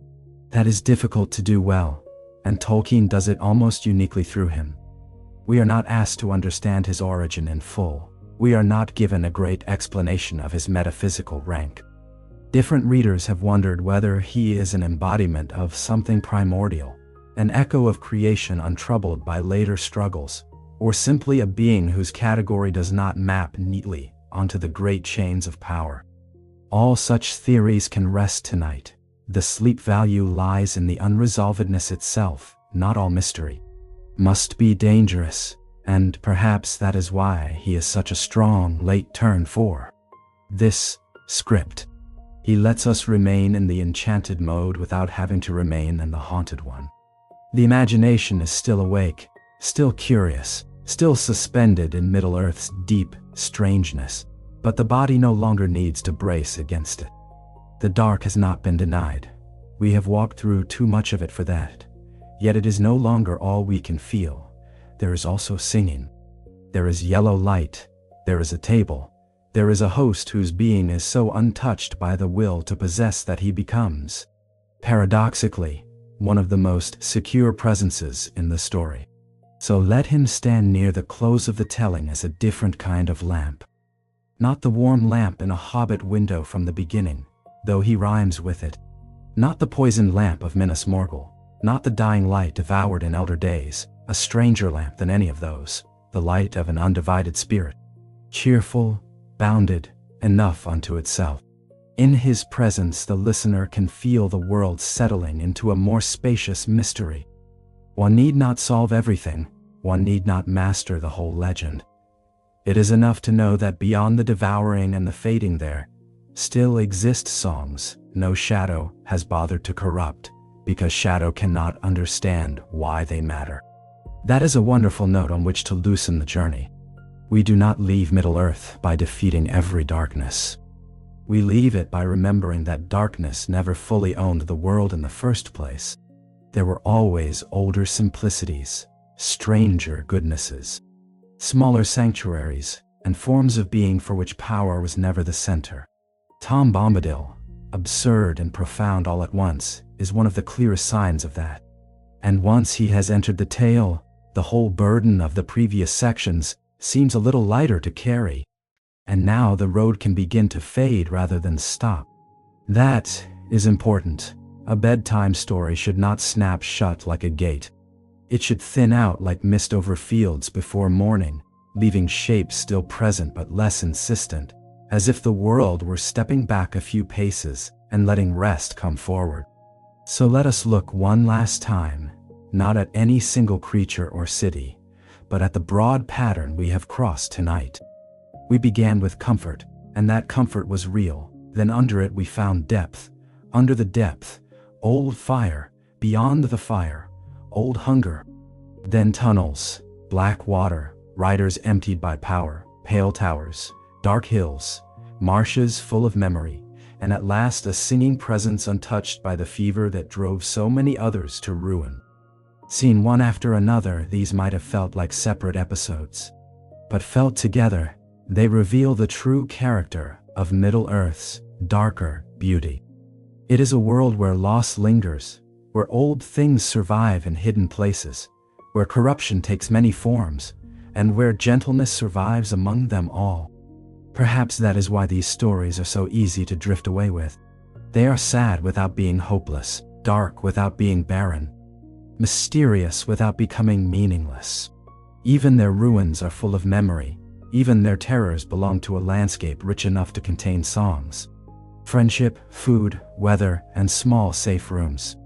That is difficult to do well, and Tolkien does it almost uniquely through him. We are not asked to understand his origin in full. We are not given a great explanation of his metaphysical rank. Different readers have wondered whether he is an embodiment of something primordial, an echo of creation untroubled by later struggles, or simply a being whose category does not map neatly onto the great chains of power. All such theories can rest tonight. The sleep value lies in the unresolvedness itself. Not all mystery must be dangerous, and perhaps that is why he is such a strong late turn for this script. He lets us remain in the enchanted mode without having to remain in the haunted one. The imagination is still awake, still curious, still suspended in Middle-earth's deep strangeness, but the body no longer needs to brace against it. The dark has not been denied. We have walked through too much of it for that. Yet it is no longer all we can feel. There is also singing. There is yellow light. There is a table. There is a host whose being is so untouched by the will to possess that he becomes, paradoxically, one of the most secure presences in the story. So let him stand near the close of the telling as a different kind of lamp. Not the warm lamp in a hobbit window from the beginning, though he rhymes with it. Not the poisoned lamp of Minas Morgul. Not the dying light devoured in elder days, a stranger lamp than any of those, the light of an undivided spirit. Cheerful, bounded, enough unto itself. In his presence the listener can feel the world settling into a more spacious mystery. One need not solve everything, one need not master the whole legend. It is enough to know that beyond the devouring and the fading there, still exist songs no shadow has bothered to corrupt, because shadow cannot understand why they matter. That is a wonderful note on which to loosen the journey. We do not leave Middle-earth by defeating every darkness. We leave it by remembering that darkness never fully owned the world in the first place. There were always older simplicities, stranger goodnesses, smaller sanctuaries, and forms of being for which power was never the center. Tom Bombadil, absurd and profound all at once, is one of the clearest signs of that. And once he has entered the tale, the whole burden of the previous sections seems a little lighter to carry. And now the road can begin to fade rather than stop. That is important. A bedtime story should not snap shut like a gate. It should thin out like mist over fields before morning, leaving shapes still present but less insistent, as if the world were stepping back a few paces and letting rest come forward. So let us look one last time, not at any single creature or city, but at the broad pattern we have crossed tonight. We began with comfort, and that comfort was real. Then under it we found depth. Under the depth, old fire. Beyond the fire, old hunger. Then tunnels, black water, riders emptied by power, pale towers, dark hills, marshes full of memory, and at last a singing presence untouched by the fever that drove so many others to ruin. Seen one after another, these might have felt like separate episodes. But felt together, they reveal the true character of Middle-earth's darker beauty. It is a world where loss lingers, where old things survive in hidden places, where corruption takes many forms, and where gentleness survives among them all. Perhaps that is why these stories are so easy to drift away with. They are sad without being hopeless, dark without being barren, mysterious without becoming meaningless. Even their ruins are full of memory. Even their terrors belong to a landscape rich enough to contain songs. Friendship, food, weather, and small safe rooms.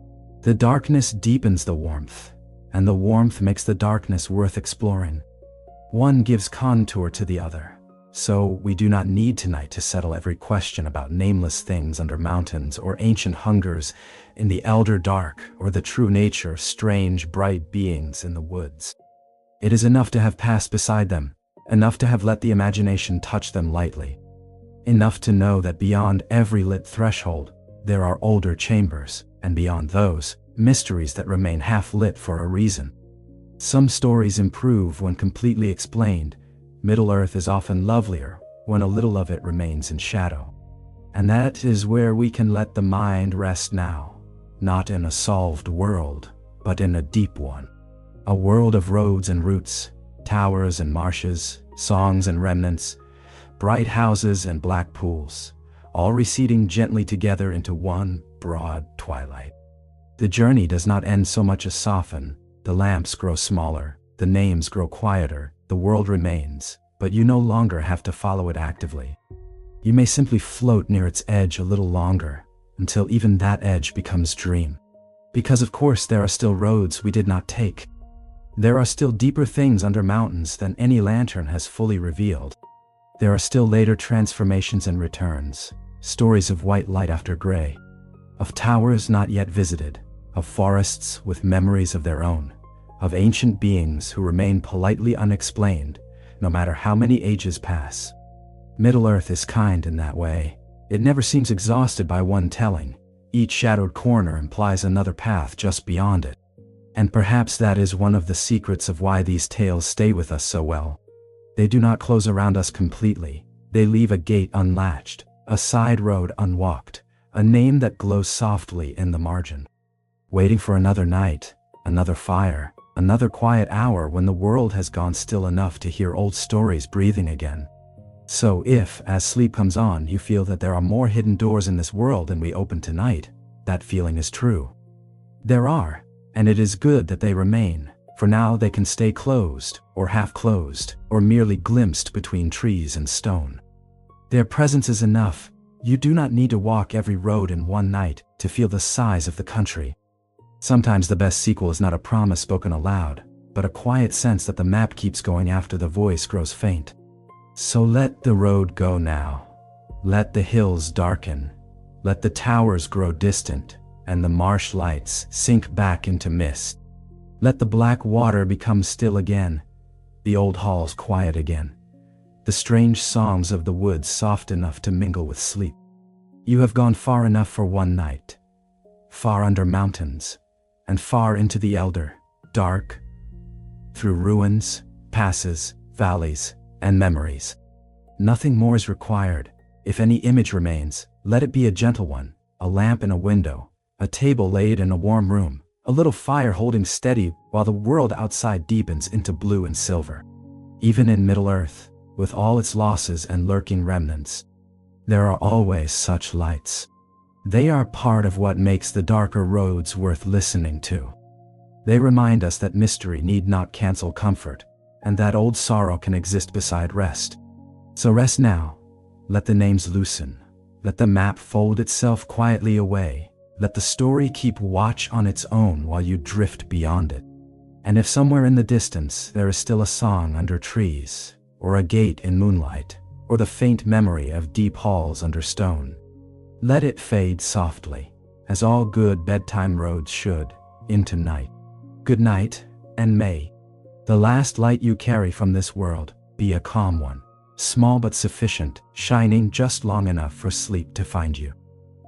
The darkness deepens the warmth, and the warmth makes the darkness worth exploring. One gives contour to the other. So we do not need tonight to settle every question about nameless things under mountains or ancient hungers in the elder dark or the true nature of strange, bright beings in the woods. It is enough to have passed beside them, enough to have let the imagination touch them lightly, enough to know that beyond every lit threshold, there are older chambers, and beyond those, mysteries that remain half lit for a reason. Some stories improve when completely explained. Middle-earth is often lovelier when a little of it remains in shadow. And that is where we can let the mind rest now, not in a solved world, but in a deep one. A world of roads and routes, towers and marshes, songs and remnants, bright houses and black pools, all receding gently together into one broad twilight. The journey does not end so much as soften. The lamps grow smaller, the names grow quieter, the world remains, but you no longer have to follow it actively. You may simply float near its edge a little longer, until even that edge becomes dream. Because of course there are still roads we did not take. There are still deeper things under mountains than any lantern has fully revealed. There are still later transformations and returns, stories of white light after gray, of towers not yet visited, of forests with memories of their own, of ancient beings who remain politely unexplained, no matter how many ages pass. Middle-earth is kind in that way. It never seems exhausted by one telling. Each shadowed corner implies another path just beyond it. And perhaps that is one of the secrets of why these tales stay with us so well. They do not close around us completely. They leave a gate unlatched, a side road unwalked, a name that glows softly in the margin, waiting for another night, another fire, another quiet hour when the world has gone still enough to hear old stories breathing again. So if, as sleep comes on, you feel that there are more hidden doors in this world than we open tonight, that feeling is true. There are, and it is good that they remain. For now they can stay closed, or half-closed, or merely glimpsed between trees and stone. Their presence is enough. You do not need to walk every road in one night to feel the size of the country. Sometimes the best sequel is not a promise spoken aloud, but a quiet sense that the map keeps going after the voice grows faint. So let the road go now. Let the hills darken. Let the towers grow distant, and the marsh lights sink back into mist. Let the black water become still again, the old halls quiet again, the strange songs of the woods soft enough to mingle with sleep. You have gone far enough for one night, far under mountains, and far into the elder, dark, through ruins, passes, valleys, and memories. Nothing more is required. If any image remains, let it be a gentle one, a lamp in a window, a table laid in a warm room, a little fire holding steady while the world outside deepens into blue and silver. Even in Middle-earth, with all its losses and lurking remnants, there are always such lights. They are part of what makes the darker roads worth listening to. They remind us that mystery need not cancel comfort, and that old sorrow can exist beside rest. So rest now. Let the names loosen. Let the map fold itself quietly away. Let the story keep watch on its own while you drift beyond it. And if somewhere in the distance there is still a song under trees, or a gate in moonlight, or the faint memory of deep halls under stone, let it fade softly, as all good bedtime roads should, into night. Good night, and may the last light you carry from this world be a calm one, small but sufficient, shining just long enough for sleep to find you.